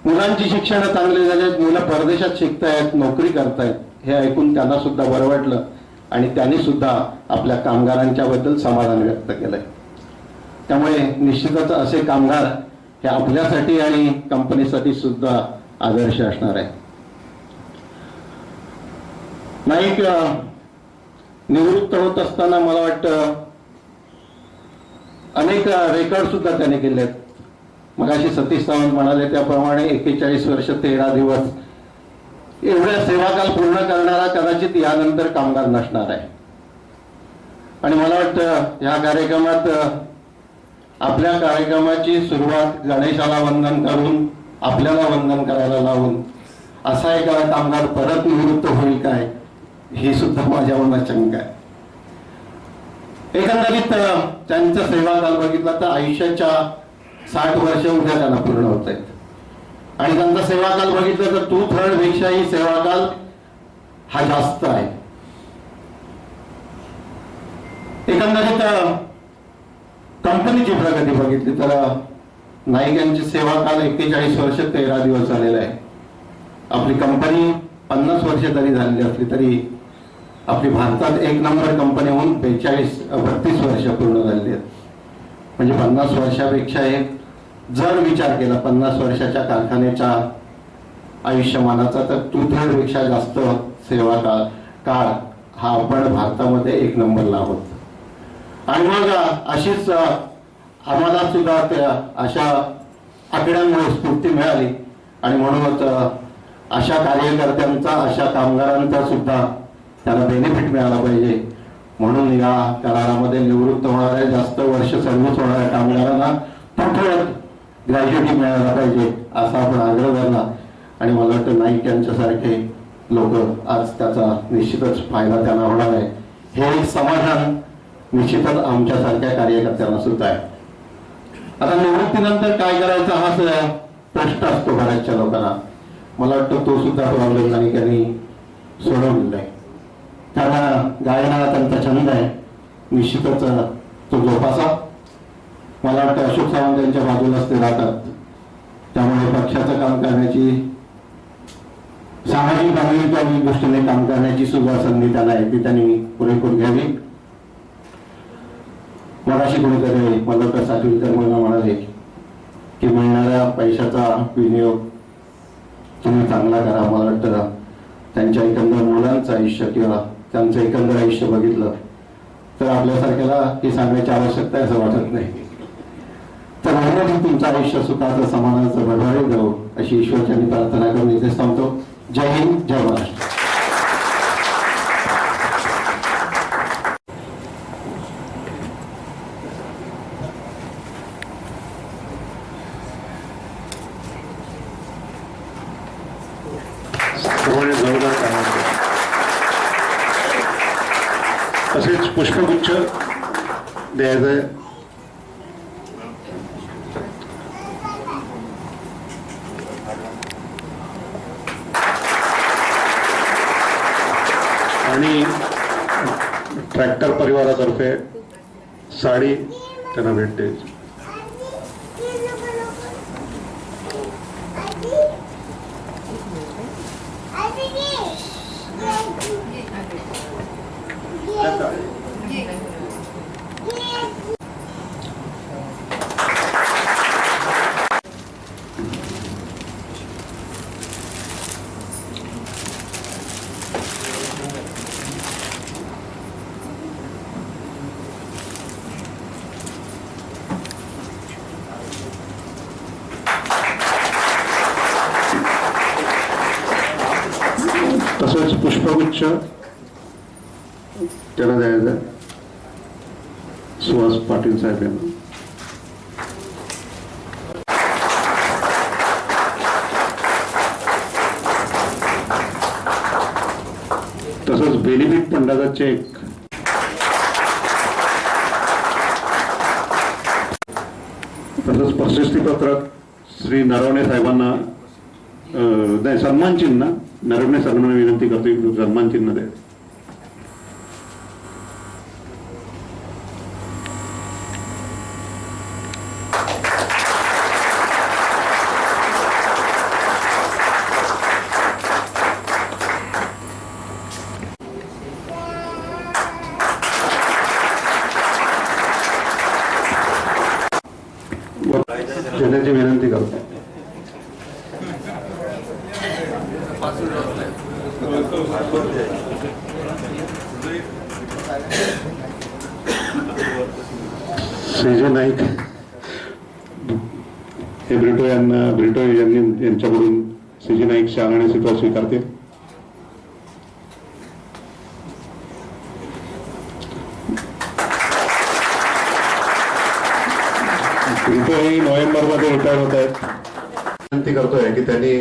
मुलांची शिक्षण चांगली झालीत, मुलं परदेशात शिकतायत, नोकरी करतायत. हे ऐकून त्यांना सुद्धा बरं वाटलं आणि त्यांनी सुद्धा आपल्या कामगारांच्या बद्दल समाधान व्यक्त केलंय. त्यामुळे निश्चितच असे कामगार हे आपल्यासाठी आणि कंपनीसाठी सुद्धा आदर्श असणार आहे. नाईक निवृत्त होत असताना मला वाटतं अनेक रेकॉर्ड सुद्धा त्याने केलेत. मगाशी सतीश सावंत म्हणाले त्याप्रमाणे 41 वर्ष 13 दिवस एवढ्या सेवाकाल पूर्ण करणारा कदाचित यानंतर कामगार नसणार आहे. आणि मला वाटतं या कार्यक्रमात आपल्या कार्यक्रमाची सुरुवात गणेशाला वंदन करून आपल्याला वंदन करायला लावून असा एक कामगार परत निवृत्त होईल काय ही सुद्धा माझ्या मनात शंका आहे. एकंदरीत त्यांचा सेवाकाल बघितला तर आयुष्याच्या 60 वर्ष उद्या त्यांना पूर्ण होत आहेत आणि त्यांचा सेवाकाल बघितला तर 2/3 पेक्षाही सेवाकाल हा जास्त आहे. एकंदरीत कंपनीची प्रगती बघितली तर नाईक यांची सेवाकाल 41 वर्ष 13 दिवस झालेला आहे. आपली कंपनी 50 वर्ष जरी झालेली असली तरी आपली भारतात 1 नंबर कंपनी होऊन 32 वर्ष पूर्ण झालेली आहेत. म्हणजे 50 वर्षापेक्षा एक जर विचार केला 50 वर्षाच्या कारखान्याच्या आयुष्यमानाचा तर 2/3 पेक्षा जास्त सेवा काळ हा आपण भारतामध्ये 1 नंबरला आहोत. आणि मग अशीच आम्हाला सुद्धा त्या अशा आकड्यांमुळे स्फूर्ती मिळाली आणि म्हणूनच अशा कार्यकर्त्यांचा अशा कामगारांचा सुद्धा त्याला बेनिफिट मिळाला पाहिजे म्हणून या करारामध्ये निवृत्त होणाऱ्या जास्त वर्ष सर्व्हिस होणाऱ्या कामगारांना थोडं ग्रॅज्युटी मिळायला पाहिजे असा आपण आग्रह धरला आणि मला वाटतं नाईक यांच्यासारखे लोक आज त्याचा निश्चितच फायदा त्यांना होणार आहे. हे एक समाधान निश्चितच आमच्यासारख्या कार्यकर्त्यांना सुद्धा आहे. आता निवृत्तीनंतर काय करायचा हा प्रश्न असतो बऱ्याचशा लोकांना. मला वाटतं तो सुद्धा प्रॉब्लेम नाईक यांनी सोडवलेला आहे. त्यांना गायनाला त्यांचा छंद आहे, निश्चितच तो जोपासा. मला वाटतं अशोक सावंत यांच्या बाजूलाच ते राहतात त्यामुळे पक्षाचं काम करण्याची सामाजिक बांधिलकीच्या दृष्टीने काम करण्याची सुद्धा संधी त्यांना आहे ती त्यांनी पुरेपूर घ्यावी. मगाशी कोणीतरी मल्लकर साठवकर मला म्हणाले की मिळणाऱ्या पैशाचा विनियोग तुम्ही चांगला करा. मला वाटतं त्यांच्या एकंदर मुलांचं आयुष्य किंवा त्यांचं एकंदर आयुष्य बघितलं तर आपल्यासारख्याला ही सांगण्याची आवश्यकता आहे असं वाटत नाही. तर म्हणून तुमचं आयुष्य सुखाचं समाधानाचं भरभराट जाऊ अशी ईश्वरच्यांनी प्रार्थना करून इथे थांबतो. जय हिंद, जय महाराष्ट्र. तसेच पुष्पगुच्छ द्यायचं आणि ट्रॅक्टर परिवारातर्फे साडी त्यांना भेटते. तसंच पुष्पगुच्छ त्याला द्यायचं सुहास पाटील साहेब यांना. सर्टिफिकेट फंडाचा चेक तसंच प्रशस्ती पत्रक श्री नरवणे साहेबांना नाही सन्मान चिन्ह नरवणे साहेबांना विनंती करतो सन्मान चिन्ह द्या. देण्याची विनंती करतो. श्रीजय नाईक हे ब्रिटो यांच्याकडून श्रीजय नाईक शाल आणि सिक्का स्वीकारते. ब्रिटोही नोव्हेंबरमध्ये रिटायर होत आहेत. विनंती करतोय की त्यांनी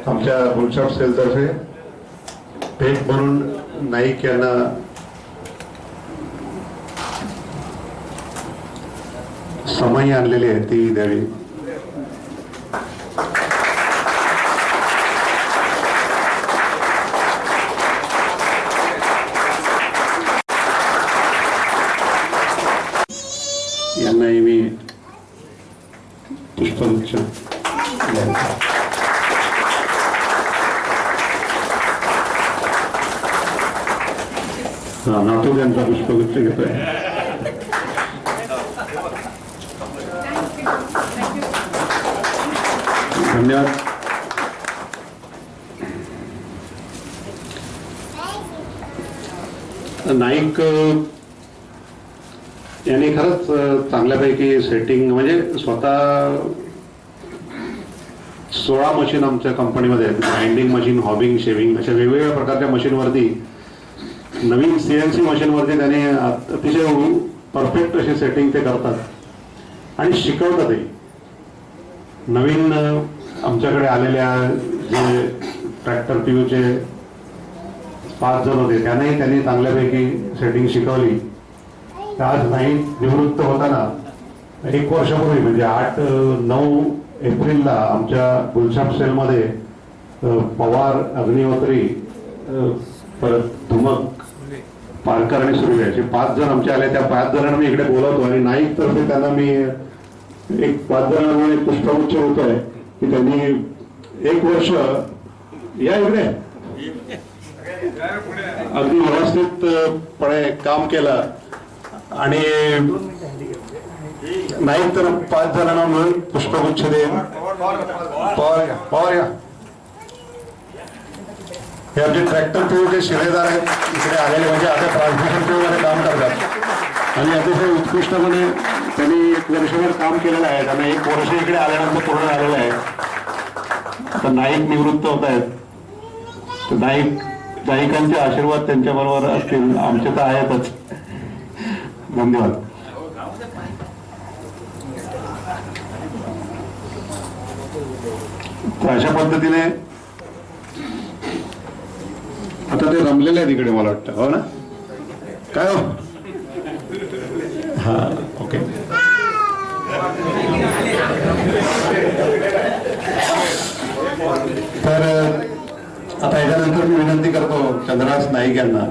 आमच्या बुलशॉप सेलतर्फे भेट म्हणून नाईक यांना समई आणलेली आहे ती द्यावी. यांनाही मी पुष्पगुच्छ नातू यांचा पुष्पगुच्छ घेतोय. धन्यवाद. नाईक यांनी खरंच चांगल्यापैकी सेटिंग म्हणजे स्वतः 16 मशीन आमच्या कंपनीमध्ये आहेत. ग्राइंडिंग मशीन, हॉबिंग, शेविंग अशा वेगवेगळ्या प्रकारच्या मशीनवरती नवीन CNC मशीनवरती त्याने अतिशय परफेक्ट अशी सेटिंग ते करतात आणि शिकवतातही. नवीन आमच्याकडे आलेल्या जे ट्रॅक्टर PUचे 5 जण होते त्यांनी चांगल्यापैकी सेटिंग शिकवली. आज नाही निवृत्त होताना 1 वर्षापूर्वी म्हणजे 8-9 एप्रिलला आमच्या बुलशॉप सेलमध्ये पवार, अग्निहोत्री, परत धुमक, पारकर आणि सुर्वे असे 5 जण आमचे आले. त्या 5 जणांना मी इकडे बोलवतो आणि नाईक तर्फे त्यांना मी एक 5 जणांना एक पुष्पगुच्छ होतोय की त्यांनी 1 वर्ष या इकडे अगदी व्यवस्थितपणे काम केलं आणि नाईक तर 5 जणांना मिळून पुष्पगुच्छ देईन. पवार या. हे आमचे ट्रॅक्टर PUचे शिलेदार आहेत इकडे आलेले म्हणजे आता ट्रान्समिशन PUमध्ये काम करतात आणि अतिशय उत्कृष्टपणे त्यांनी 1 वर्षभर काम केलेलं आहे. त्यांना 1 वर्ष इकडे आल्यानंतर पूर्ण झालेलं आहे. आता नाईक निवृत्त होत आहेत. नाईकांचे आशीर्वाद त्यांच्या बरोबर असतील, आमचे तर आहेतच. धन्यवाद. तर अशा पद्धतीने आता ते रमलेले आहेत इकडे मला वाटतं. हो ना? काय हो? हा ओके. तर आता याच्यानंतर मी विनंती करतो चंद्रहास नाईक यांना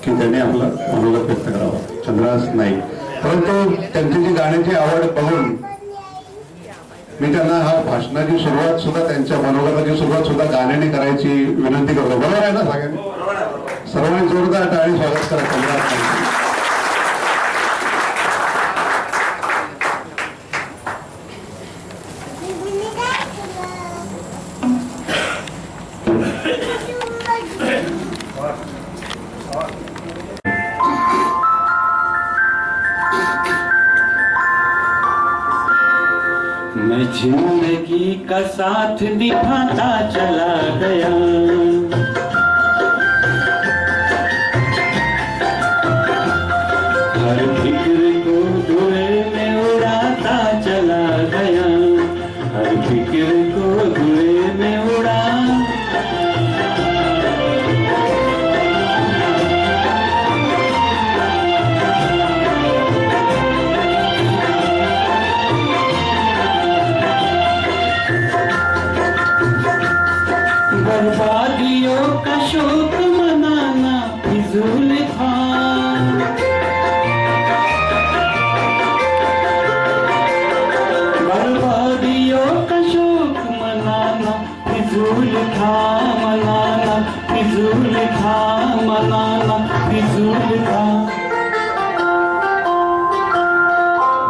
की त्यांनी आपलं मनोगत व्यक्त करावं. चंद्रहास नाईक. परंतु त्यांची जी गाण्याची आवड बघून मी त्यांना हा भाषणाची सुरुवात सुद्धा त्यांच्या मनोगताची सुरुवात सुद्धा गाण्याने करायची विनंती करतो. बरोबर आहे ना सगळ्यांनी? सर्वांनी जोरदार टाळी स्वागत करा चंद्रहास नाईक. मैं जिंदगी का साथ निभाता चला गया, हर फिक्र को धुएं में उड़ाता चला गया, हर फिक्र को धुएं में उड़ा फिजूल था मनाना फिजूल था,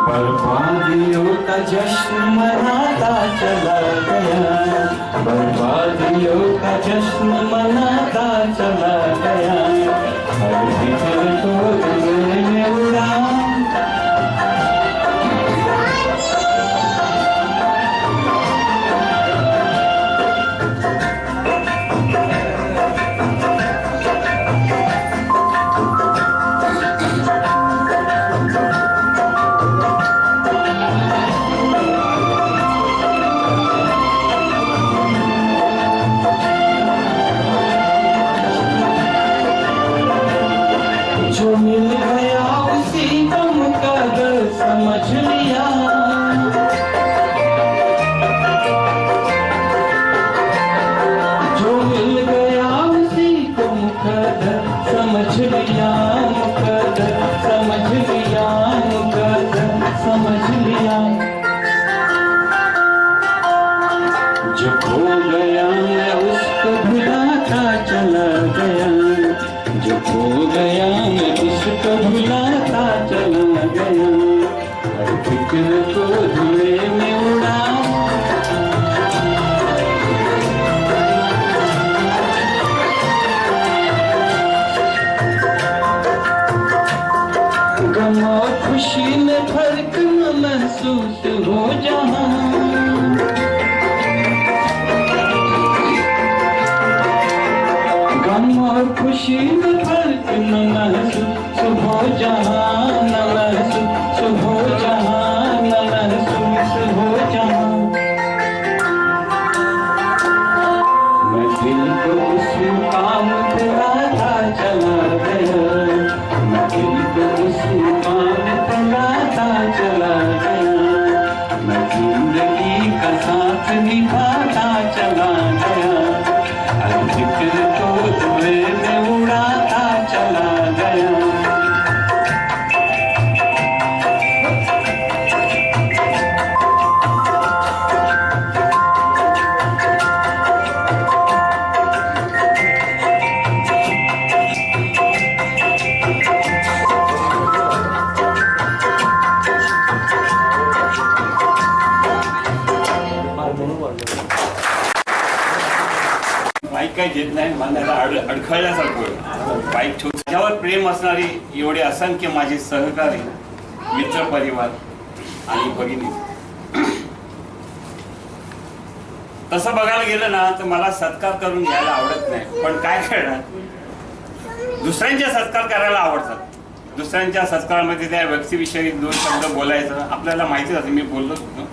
बर्बादियों का जश्न मनाता चला गया, बर्बादियों का जश्न मनाता चला गया, हर फिक्र को धुएं में उड़ा। जो मिल गया उसी को मुकद्दर समझ लिया, जो मिल गया उसी को मुकद्दर समझ लिया, मुकद्दर समझ लिया, मुकद्दर समझ लिया। जो खो गया मैं उसको भुलाता चला गया, जो खो गया मैं उसको भुलाता चला गया, हर फिक्र को धुएं में उड़ा। गम और खुशी में फर्क न महसूस हो जहाँ, गम और खुशी में फर्क न महसूस हो जहाँ, न महसूस हो जहाँ, न महसूस हो जहाँ। मैं दिल को उस मुकाम पे लाता चला गया, मैं दिल को उस मुकाम पे लाता चला गया, मैं जिंदगी का साथ निभाता चला गया, हर फिक्र को धुएं में उड़ाता चला गया। बाईक काही घेत नाही, मला अडखळल्यासारखं बाईक त्याच्यावर प्रेम असणारी एवढे असंख्य माझे सहकारी मित्र परिवार आणि भगिनी. तसं बघायला गेलं ना तर मला सत्कार करून घ्यायला आवडत नाही, पण काय करणार, दुसऱ्यांचे सत्कार करायला आवडतात. दुसऱ्यांच्या सत्कारामध्ये त्या व्यक्तीविषयी 2 शब्द बोलायचं आपल्याला माहितीच असते, मी बोललोच होतो.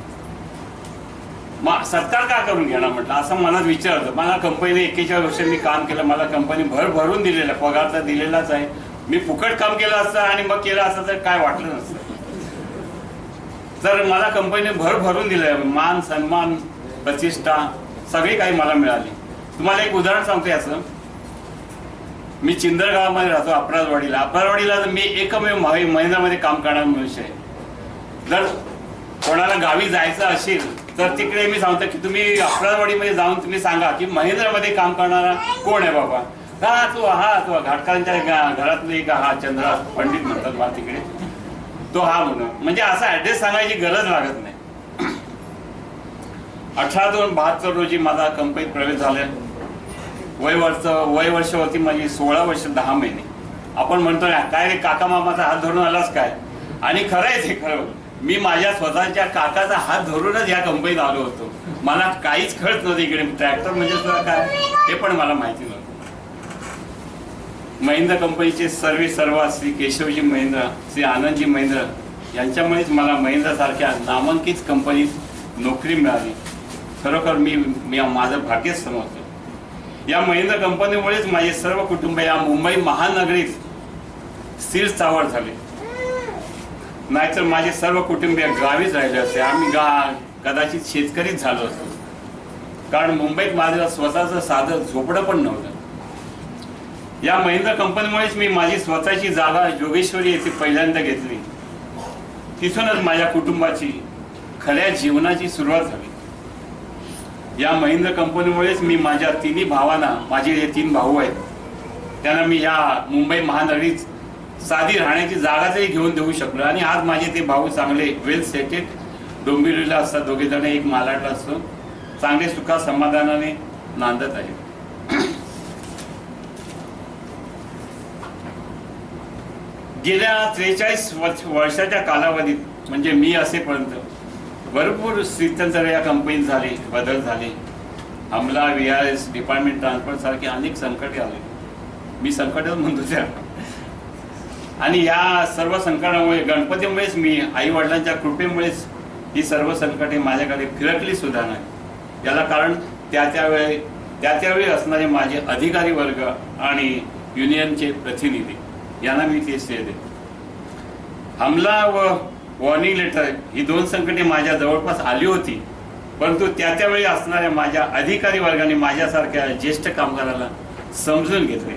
मग सत्कार का करून घेणार म्हटलं, असं मनात विचार होतं. मला कंपनीने 41 वर्ष मी काम केलं, मला कंपनी भरून दिलेला पगार तर दिलेलाच आहे. मी फुकट काम केलं असतं आणि मग केलं असतं तर काय वाटलं नसतं. तर मला कंपनीने भरून दिलं, मान सन्मान प्रतिष्ठा सगळी काही मला मिळाली. तुम्हाला एक उदाहरण सांगतो याचं. मी चिंदरगावामध्ये राहतो, अपराजवाडीला मी एकमेव महिंद्रामध्ये काम करणारा मनुष्य आहे. जर कोणाला गावी जायचं असेल तर तिकडे मी सांगतो की तुम्ही अपराजवाडीमध्ये जाऊन तुम्ही सांगा की महिंद्रामध्ये काम करणारा कोण आहे बाबा. हा तो घाटकरांच्या घरातले एक हा चंद्रा पंडित म्हणतात मला तिकडे, तो हा म्हणून, म्हणजे असा ऍड्रेस सांगायची गरज लागत नाही. 18/2/72 रोजी माझा कंपनीत प्रवेश झाला. वय वर्ष होती माझी 16 वर्ष 10 महिने. आपण म्हणतो ना काय रे काका मामाचा हात धरून आलास काय, आणि खरं आहे ते खरं. मी माझ्या स्वतःच्या काकाचा हात धरूनच या कंपनीत आलो होतो. मला काहीच कळत नव्हतं इकडे ट्रॅक्टर म्हणजे काय हे पण मला माहिती नव्हतं. महिंद्रा कंपनीचे सर्वा श्री केशवजी महिंद्रा, श्री आनंदजी महिंद्रा यांच्यामुळेच मला महिंद्रा सारख्या नामांकित कंपनीत नोकरी मिळाली. खरोखर मी माझं भाग्यच समजतो. या महिंद्रा कंपनीमुळेच माझे सर्व कुटुंब या मुंबई महानगरीत स्थिर स्थावर झाले. नाहीतर माझे सर्व कुटुंबीय गावीच राहिले असते. आम्ही कदाचित शेतकरीच झालो असतो, कारण मुंबईत माझं स्वतःचं साधं झोपडं पण नव्हतं. या महिंद्रा कंपनीमुळेच मी माझी स्वतःची जागा जोगेश्वरी येथे पहिल्यांदा घेतली. तिथूनच माझ्या कुटुंबाची खऱ्या जीवनाची सुरुवात झाली. या महिंद्रा कंपनीमुळेच मी माझ्या 3 भावांना, माझे जे 3 भाऊ आहेत त्यांना मी ह्या मुंबई महानगरीत साधी राहण्याची जागा तरी घेऊन देऊ शकलो. आणि आज माझे ते भाऊ चांगले वेल सेटेड डोंबिवलीला असतात, दोघे जण, एक मालाडला असतो, चांगले सुखा समाधानाने नांदत आहेत. गेल्या 43 वर्षाच्या कालावधीत म्हणजे मी असेपर्यंत भरपूर स्थित्यंतर या कंपनीत झाले, बदल झाले. हमला, VRS, डिपार्टमेंट ट्रान्सपोर्ट सारखे अनेक संकटे आले. मी संकटच म्हणतो त्या. आणि या सर्व संकटामुळे, गणपतीमुळेच, मी आई वडिलांच्या कृपेमुळेच ही सर्व संकटे माझ्याकडे फिरकली सुद्धा नाही. याला कारण त्यावेळी असणारे माझे अधिकारी वर्ग आणि युनियनचे प्रतिनिधी यांना मी ते श्रेय देतो. हमला व वॉर्निंग लेटर ही 2 संकटे माझ्या जवळपास आली होती, परंतु त्यावेळी असणाऱ्या माझ्या अधिकारी वर्गाने माझ्यासारख्या ज्येष्ठ कामगाराला समजून घेतले.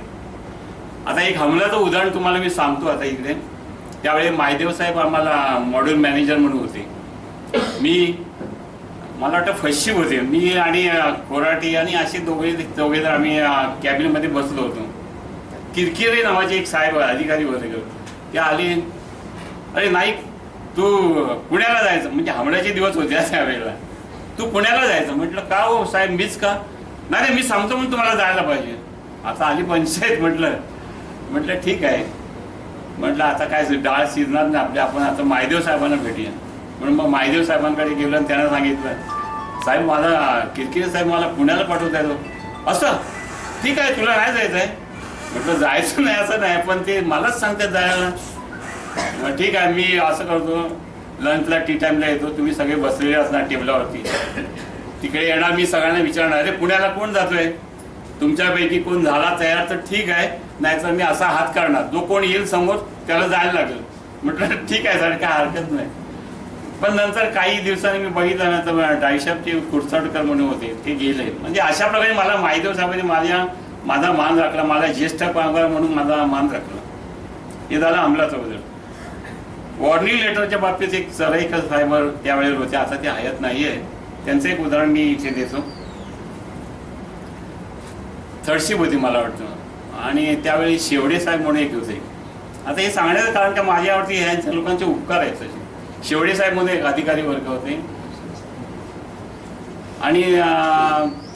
आता एक हमलाचं उदाहरण तुम्हाला मी सांगतो. आता इकडे त्यावेळी मायदेव साहेब आम्हाला मॉड्यूल मॅनेजर म्हणून होते. मला वाटतं फशी होते, मी आणि कोराटी आणि असे दोघे जण आम्ही कॅबिनमध्ये बसलो होतो. किरकिरे नावाचे एक साहेब अधिकारी होते, ते आले, अरे नाईक तू पुण्याला जायचं, म्हणजे हमल्याचे दिवस होते त्यावेळेला, तू पुण्याला जायचं. म्हटलं का हो साहेब, मीच का? नाही मी सांगतो म्हणून तुम्हाला जायला पाहिजे. आता आली पंचायत. म्हटलं ठीक आहे. म्हटलं आता काय डाळ शिजणार नाही आपण आता मायदेव साहेबांना भेटूया. म्हणून मग मायदेव साहेबांकडे गेलो आणि त्यांना सांगितलं, साहेब माझा किरकिरे साहेब मला पुण्याला पाठवता येतो. असं? ठीक आहे, तुला नाही जायचं आहे? म्हटलं जायचं नाही असं नाही, पण ते मलाच सांगतात जायला. ठीक आहे, मी असं करतो, लंचला टी टाइमला येतो, तुम्ही सगळे बसलेले असणार टेबलावरती, तिकडे येणार, मी सगळ्यांना विचारणार, अरे पुण्याला कोण जातोय, तुमच्यापैकी कोण झाला तयार तर ठीक आहे, नाहीतर मी असा हात काढणार, जो कोण येईल समोर त्याला जायला लागेल. म्हटलं ठीक आहे सर, काय हरकत नाही. पण नंतर काही दिवसांनी मी बघितलं ना तर डायशापचे कुरसाटकर म्हणून होते, ते गेले. म्हणजे अशा प्रकारे मला मायदेव साहेबांनी माझा मान राखला, मला ज्येष्ठ कामगार म्हणून माझा मान राखला. हे झालं अंमलाचं बदल. वॉर्निंग लेटरच्या बाबतीत एक सराईकर साहेब त्यावेळेला होते, आता ते हयात नाहीये. त्यांचं एक उदाहरण मी इथे देतो. थर्डशिप होती मला वाटतं, आणि त्यावेळी शेवडे साहेब म्हणून एक होते. आता हे सांगण्याचं कारण का माझ्यावरती ह्यांच्या लोकांचे उपकार आहेत तसे. शेवडे साहेब म्हणून एक अधिकारी वर्ग होते, आणि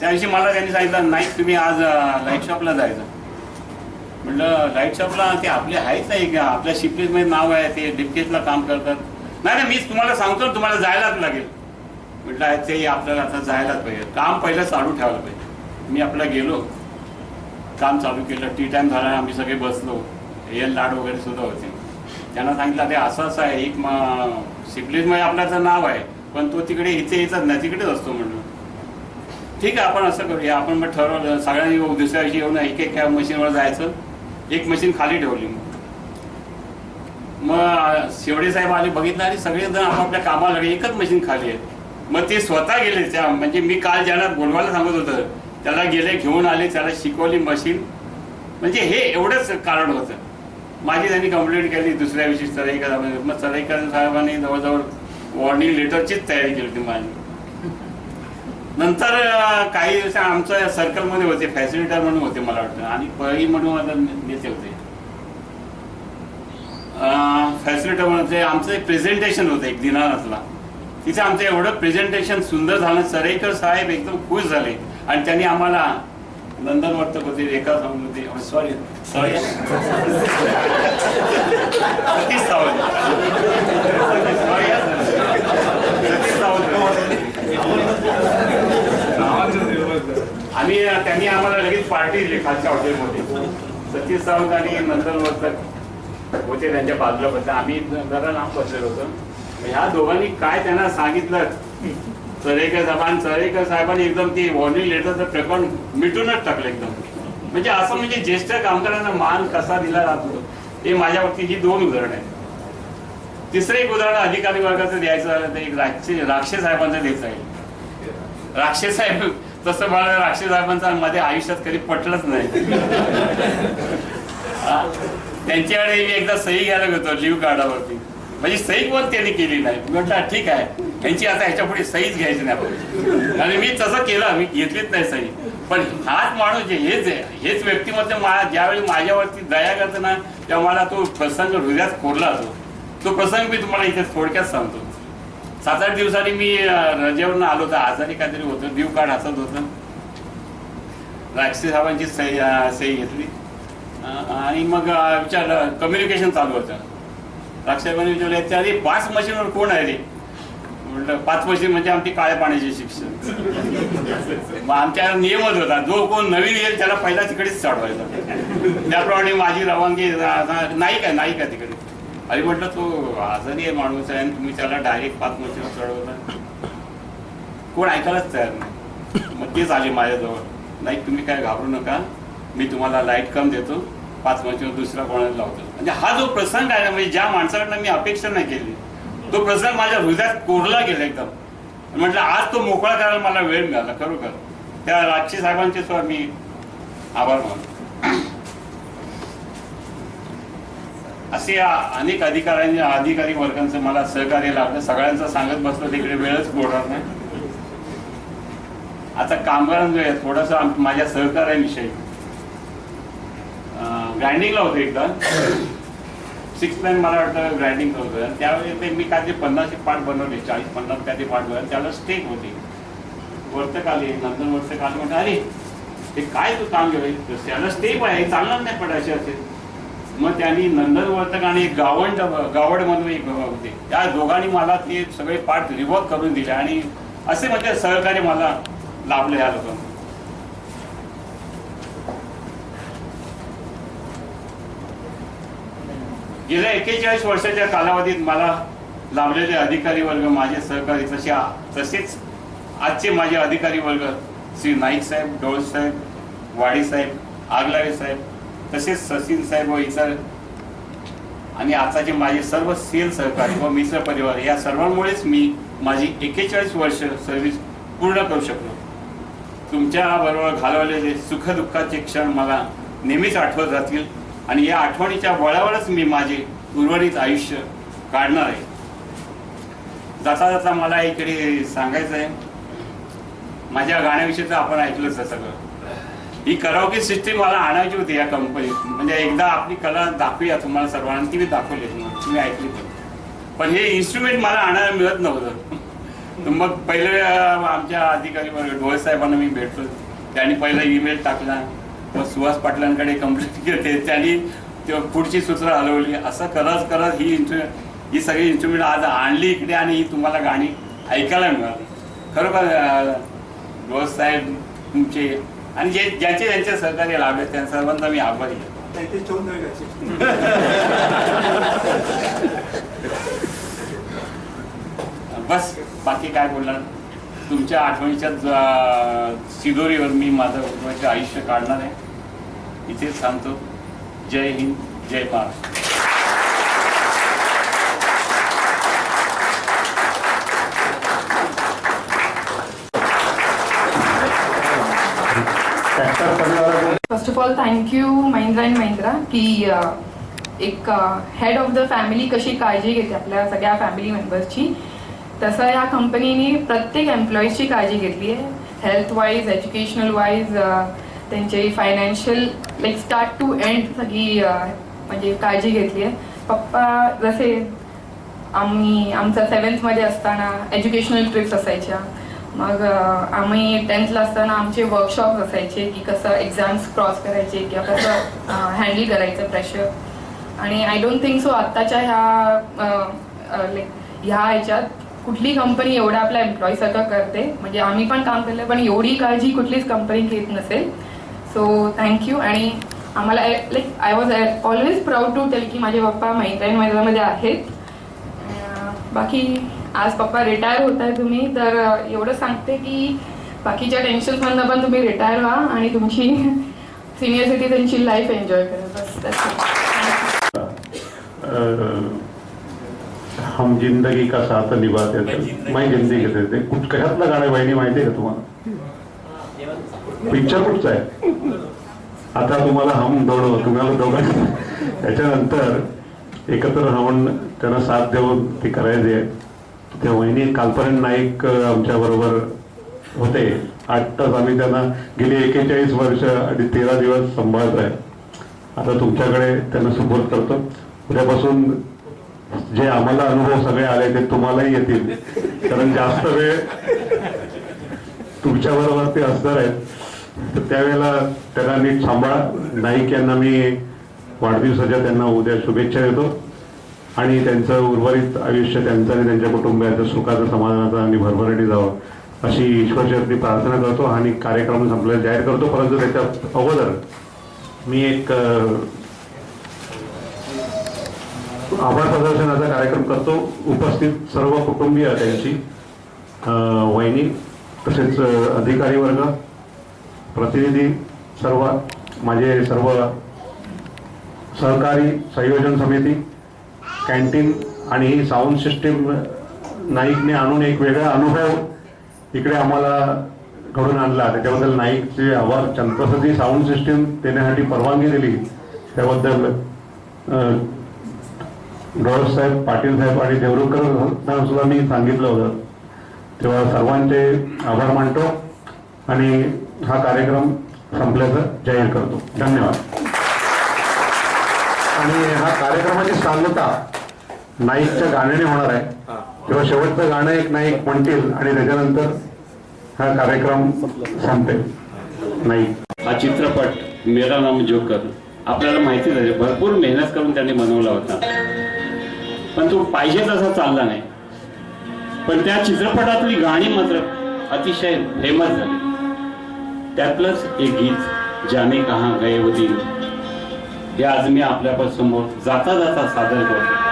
त्या दिवशी मला त्यांनी सांगितलं, नाही तुम्ही आज लाईट शॉपला जायचं. म्हटलं लाईट शॉपला ते आपले आहेत नाही का, आपल्या शिफ्टमध्ये नाव आहे, ते डिप्केसला काम करतात. नाही मीच तुम्हाला सांगतो, तुम्हाला जायलाच लागेल. म्हटलं ते आपल्याला आता जायलाच पाहिजे, काम पहिलं चालू ठेवायला पाहिजे. मी आपला गेलो, काम चालू केलं, टी टाइम झाला, आम्ही सगळे बसलो, हे लाड वगैरे सुद्धा होते. त्यांना सांगितलं ते असं आहे, एक शिफ्टमध्ये आपल्याचं नाव आहे, पण तो तिकडे इथे येतात ना, तिकडेच असतो. म्हटलं ठीक आहे, आपण असं करूया. आपण मग ठरवलं सगळ्यांनी दुसऱ्या दिवशी येऊन एक मशीनवर जायचं. एक मशीन खाली ठेवली. मग शेवडे साहेब आले, बघितलं आणि सगळेजण आपापल्या कामाला लागले, एकच मशीन खाली आहे. मग ते स्वतः गेले त्या, म्हणजे मी काल ज्यांना बोलवायला सांगत होतं त्याला गेले, घेऊन आले, त्याला शिकवली मशीन. म्हणजे हे एवढंच कारण होतं. माझी त्यांनी कंप्लेंट केली दुसऱ्या दिवशी सराईकर. मग सराईकर साहेबांनी जवळजवळ वॉर्निंग लेटरचीच तयारी केली होती माझी. नंतर काही दिवस आमच्या सर्कलमध्ये होते, फॅसिलिटर म्हणून होते मला वाटतं, आणि पळी म्हणून आता नेते होते. फॅसिलिटर म्हणून ते आमचं एक प्रेझेंटेशन होतं एक दिनानाथला. तिथे आमचं एवढं प्रेझेंटेशन सुंदर झालं, सरेकर साहेब एकदम खुश झाले, आणि त्यांनी आम्हाला नंदन वर्तक होते, रेखा सावंत होते, सॉरी सतीश सावंत, आणि त्यांनी आम्हाला लगेच पार्टी दिली खालच्या हॉटेलमध्ये. सतीश सावंत आणि नंदन वर्तक होते, त्यांच्या बाजूला बसले, आम्ही जरा लांब बसलेलो होतो. ह्या दोघांनी काय त्यांना सांगितलं, सरेकर साहेबांनी एकदम ती वॉर्निंग लेटरचं प्रकरण मिटूनच टाकलं एकदम. म्हणजे असं म्हणजे ज्येष्ठ कामगारांना मान कसा दिला जातो, हे माझ्या बाबतीत ही 2 उदाहरणं आहेत. तिसरं एक उदाहरण अधिकारी वर्गाचं द्यायचं झालं तर एक राक्षे साहेबांचं द्यायचं आहे. राक्षे साहेब, तसं मला राक्षे साहेबांचा माझ्या आयुष्यात कधी पटलंच नाही. त्यांच्याकडे मी एकदा सही घ्यायला गेलो लिव्ह कार्डावरती, म्हणजे सही पण त्यांनी केली नाही. म्हटलं ठीक आहे, यांची आता ह्याच्या पुढे सहीच घ्यायची नाही आपण. आणि मी तसं केलं, मी घेतलीच नाही सही. पण हाच माणूस जे हेच व्यक्तिमत्व ज्यावेळी माझ्यावरती दया करतो ना, तेव्हा मला तो प्रसंग हृदयात कोरला जातो. तो प्रसंग मी तुम्हाला इथे थोडक्यात सांगतो. 7-8 दिवसांनी मी रजेवरून आलो होतो, आजारी काहीतरी होतं, ड्यू कार्ड हसत होतं. राक्षी साहेबांची सही घेतली आणि मग विचारलं, कम्युनिकेशन चालू होतं. राक्षसाहेबांनी विचारलं, अरे 5 मशीनवर कोण आहे रे? म्हटलं 5 मशीन म्हणजे आमची काळ्या पाण्याची शिक्षण. मग आमच्या नियमच होता, जो कोण नवीन येईल त्याला पहिला तिकडेच चढवायचा. त्याप्रमाणे माझी रवानगी नाही का तिकडे. अरे म्हटलं, तो आजारी आहे माणूस आहे आणि तुम्ही त्याला डायरेक्ट 5 मशीनवर चढवता. कोण ऐकायलाच तयार नाही. मग तेच आले माझ्याजवळ, नाही तुम्ही काय घाबरू नका, मी तुम्हाला लाईट कम देतो, 5 मशीनवर दुसरा कोणाला लावतो. म्हणजे हा जो प्रसंग आहे ना, म्हणजे ज्या माणसाकडनं मी अपेक्षा नाही केली, तो प्रसंग माझ्या हृदयात कोरला गेला एकदम. म्हटलं आज तो मोकळा करायला मला वेळ मिळाला. खरोखर त्या राक्षी साहेबांचे सुद्धा मी आभार मानतो. असे अनेक अधिकारी वर्गांचं मला सहकार्य लाभलं. सगळ्यांचं सांगत बसलो तिकडे वेळच बोलणार नाही. आता कामगारांचं थोडंसं माझ्या सहकार्याविषयी ग्राइंडिंगला होतं एकदा 6 लाईन मला वाटतं ग्राइंडिंग होतं. त्यावेळी ते मी काय ते 50 पार्ट बनवले, 40-50 काय ते पार्ट बनवले. त्याला स्टेक होती, वर्तक आले, नंतर वर्तक आले. म्हणते अरे हे काय तू काम केलं, त्याला स्टेप आहे, चालणार नाही पडायचे असे. मग त्यांनी नंदन वर्तक आणि गावड म्हणून एक होते, त्या दोघांनी मला ते सगळे पार्ट रिवर्क करून दिले. आणि असे म्हणजे सहकार्य मला लाभले या लोकांना. गेल्या 41 वर्षाच्या कालावधीत मला लाभलेले अधिकारी वर्ग, माझे सहकारी, तसेच आजचे माझे अधिकारी वर्ग श्री नाईक साहेब, डोळ साहेब, वाडी साहेब, आगलावे साहेब, तसेच सचिन साहेब व इतर, आणि आताचे माझे सर्व सेल सहकारी व मित्र परिवार, या सर्वांमुळेच मी माझी 41 वर्ष सर्व्हिस पूर्ण करू शकलो. तुमच्या बरोबर घालवलेले सुखदुःखाचे क्षण मला नेहमीच आठवत राहतील आणि या आठवणीच्या बळावरच मी माझे उर्वरित आयुष्य काढणार आहे. जाता जाता मला इकडे सांगायचं आहे, माझ्या गाण्याविषयी तर आपण ऐकलंच आहे सगळं. ही कराओके सिस्टीम मला आणायची होती या कंपनीत. म्हणजे एकदा आपली कला दाखवूया तुम्हाला सर्वांना, ती मी दाखवली तुम्ही ऐकली. पण हे इन्स्ट्रुमेंट मला आणायला मिळत नव्हतं. मग पहिले आमच्या अधिकारी ढोळे साहेबांना मी भेटलो. त्यांनी पहिला ईमेल टाकला, मग सुहास पाटलांकडे कंप्लेंट केली, त्यांनी पुढची सूत्र हलवली. असं करत ही सगळी इन्स्ट्रुमेंट आज आणली इकडे आणि ही तुम्हाला गाणी ऐकायला मिळाली. खरोखर ढोळे साहेब तुमचे आणि ज्यांचे सहकार्य लाभले त्या सर्वांचा मी आभारी आहे. बस बाकी काय बोलणार. तुमच्या आठवणीच्या सिदोरीवर मी माझं आयुष्य काढणार आहे. इथेच सांगतो. Jai Hind, Jai Maharashtra. First of all thank you Mahindra and Mahindra की एक हेड ऑफ द फॅमिली कशी काळजी घेते आपल्या सगळ्या फॅमिली मेंबर्सची, तसं या कंपनीने प्रत्येक एम्प्लॉईजची काळजी घेतली आहे. हेल्थ वाईज, एज्युकेशनल वाईज, त्यांची financial like start to end सगळी म्हणजे काळजी घेतली आहे. पप्पा जसे आमचं 7th मध्ये असताना एज्युकेशनल ट्रिप्स असायच्या. मग आम्ही 10th ला असताना आमचे वर्कशॉप असायचे की कसं एक्झाम्स क्रॉस करायचे किंवा कसं हँडल करायचं प्रेशर. आणि आय डोंट थिंक सो आत्ताच्या ह्या ह्याच्यात कुठली कंपनी एवढा आपल्या एम्प्लॉई सारखं करते. म्हणजे आम्ही पण काम केलं पण एवढी काळजी कुठलीच कंपनी घेत नसेल. So thank you. आणि आम्हाला I was always proud to tell की माझे पप्पा महिंद्रा अँड महिंद्रामध्ये आहेत. बाकी आज पप्पा रिटायर होत आहे तुम्ही, तर एवढं सांगते की बाकीच्या टेन्शन्समधनं पण तुम्ही रिटायर व्हा आणि तुमची सिनियर सिटीजनची लाईफ एन्जॉय करा. बस हम जिंदगी का साथ निभाते थे, मैं जिंदगी के थे. कुठ कशातलं गाणं बहिणी माहिती आहे का तुम्हाला? पिक्चर कुठचं आहे? आता तुम्हाला हम तुम्हाला दोघांना त्याच्यानंतर एकत्र राहून त्यांना साथ देऊन ते करायचे. ते वहिनी कालपर्यंत नाईक आमच्या बरोबर होते. 8 तास आम्ही त्यांना गेली 41 वर्ष आणि 13 दिवस सांभाळत आहे. आता तुमच्याकडे त्यांना सुपूर्द करतो. उद्यापासून जे आम्हाला अनुभव सगळे आले ते तुम्हालाही येतील, कारण जास्त वेळ तुमच्या बरोबर ते असणार आहेत. तर त्यावेळेला त्यांना नीट सांभाळा. नाईक यांना मी वाढदिवसाच्या त्यांना उद्या शुभेच्छा देतो आणि त्यांचं उर्वरित आयुष्य त्यांचं आणि त्यांच्या कुटुंबियांचं सुखाचं, समाधानाचं आणि भरभराटी जावं अशी ईश्वरचरणी प्रार्थना करतो आणि कार्यक्रम संपल्याला जाहीर करतो. परंतु त्याच्या अगोदर मी एक आभार प्रदर्शनाचा कार्यक्रम करतो. उपस्थित सर्व कुटुंबीय, त्यांची वहिनी, तसेच अधिकारी वर्ग, प्रतिनिधी, सर्व माझे सर्व सहकारी, संयोजन समिती, कॅन्टीन आणि ही साऊंड सिस्टीम नाईकने आणून एक वेगळा अनुभव इकडे आम्हाला घडून आणला, त्याच्याबद्दल नाईकचे आभार. तसंच साऊंड सिस्टीम देण्यासाठी परवानगी दिली त्याबद्दल डॉक्टर साहेब, पाटील साहेब आणि देवरुखकर सुद्धा मी सांगितलं होतं. तेव्हा सर्वांचे आभार मानतो आणि हा कार्यक्रम संपल्याचं जाहीर करतो. धन्यवाद. आणि हा कार्यक्रमाची सांगता नाईकच्या गाण्याने होणार आहे. तेव्हा शेवटचं गाणं एक नाईक म्हणतील आणि त्याच्यानंतर हा कार्यक्रम संपेल. नाईक. हा चित्रपट मेरा नाम जोकर आपल्याला माहितीच आहे, भरपूर मेहनत करून त्यांनी बनवला होता, पण तो पाहिजे तसा चालला नाही. पण त्या चित्रपटातली गाणी मात्र अतिशय फेमस झाली. त्यातलंच एक गीत जाने कहाँ गए वो दिन, हे आज मी आपल्या समोर जाता जाता सादर करतो.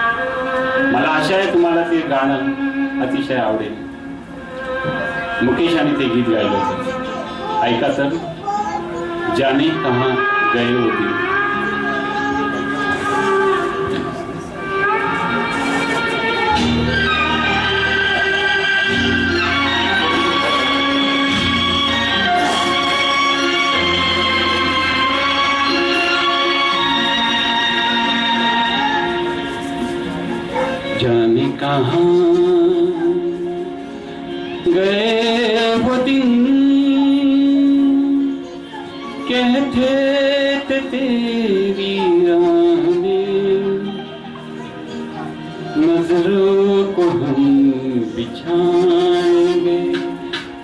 मला आशा आहे तुम्हाला ते गाणं अतिशय आवडेल. मुकेश आणि ते गीत गायलं होतं. ऐका तर, जाने कहाँ गए वो दिन. जाने कहाँ गए वो दिन, कहते थे तेरी राहें, नजरों को हम बिछाएंगे,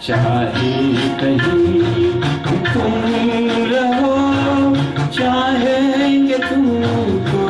चाहे कहीं तुम रहो, चाहेंगे तुमको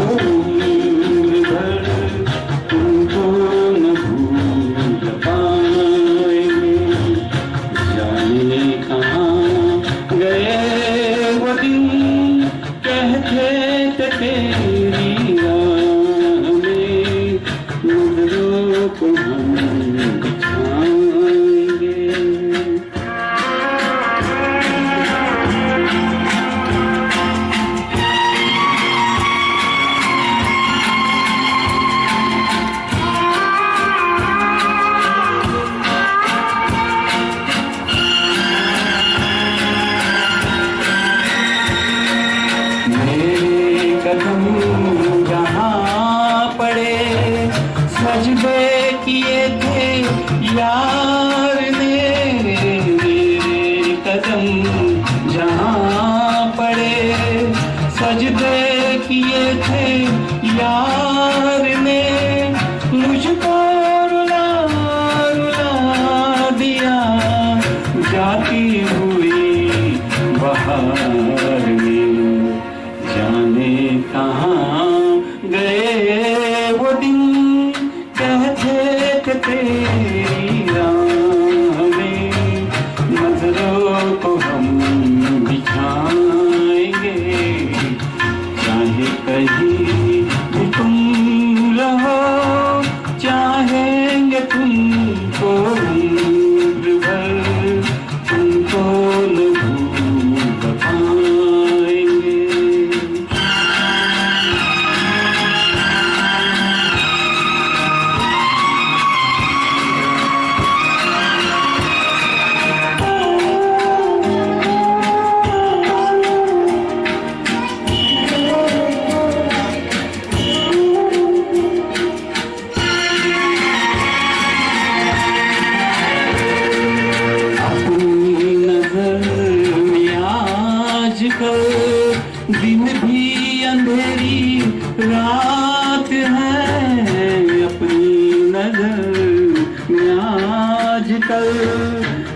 कल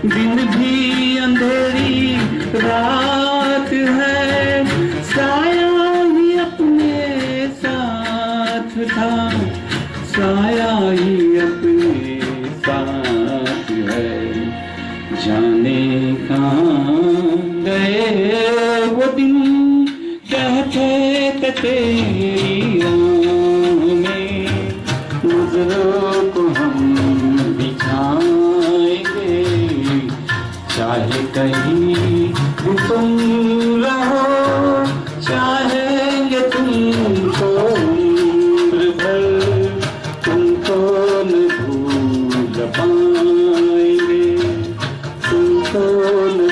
दिन भी अंधेरी रात है, साया ही अपने साथ था, साया ही अपने साथ है। जाने कहाँ गए वो दिन, कहते थे तेरी राह में नजरों को हम बिछाएंगे, चाहे कहीं भी तुम रहो, चाहेंगे तुमको उम्र भर, तुमको न भूल पाएंगे, तुमको न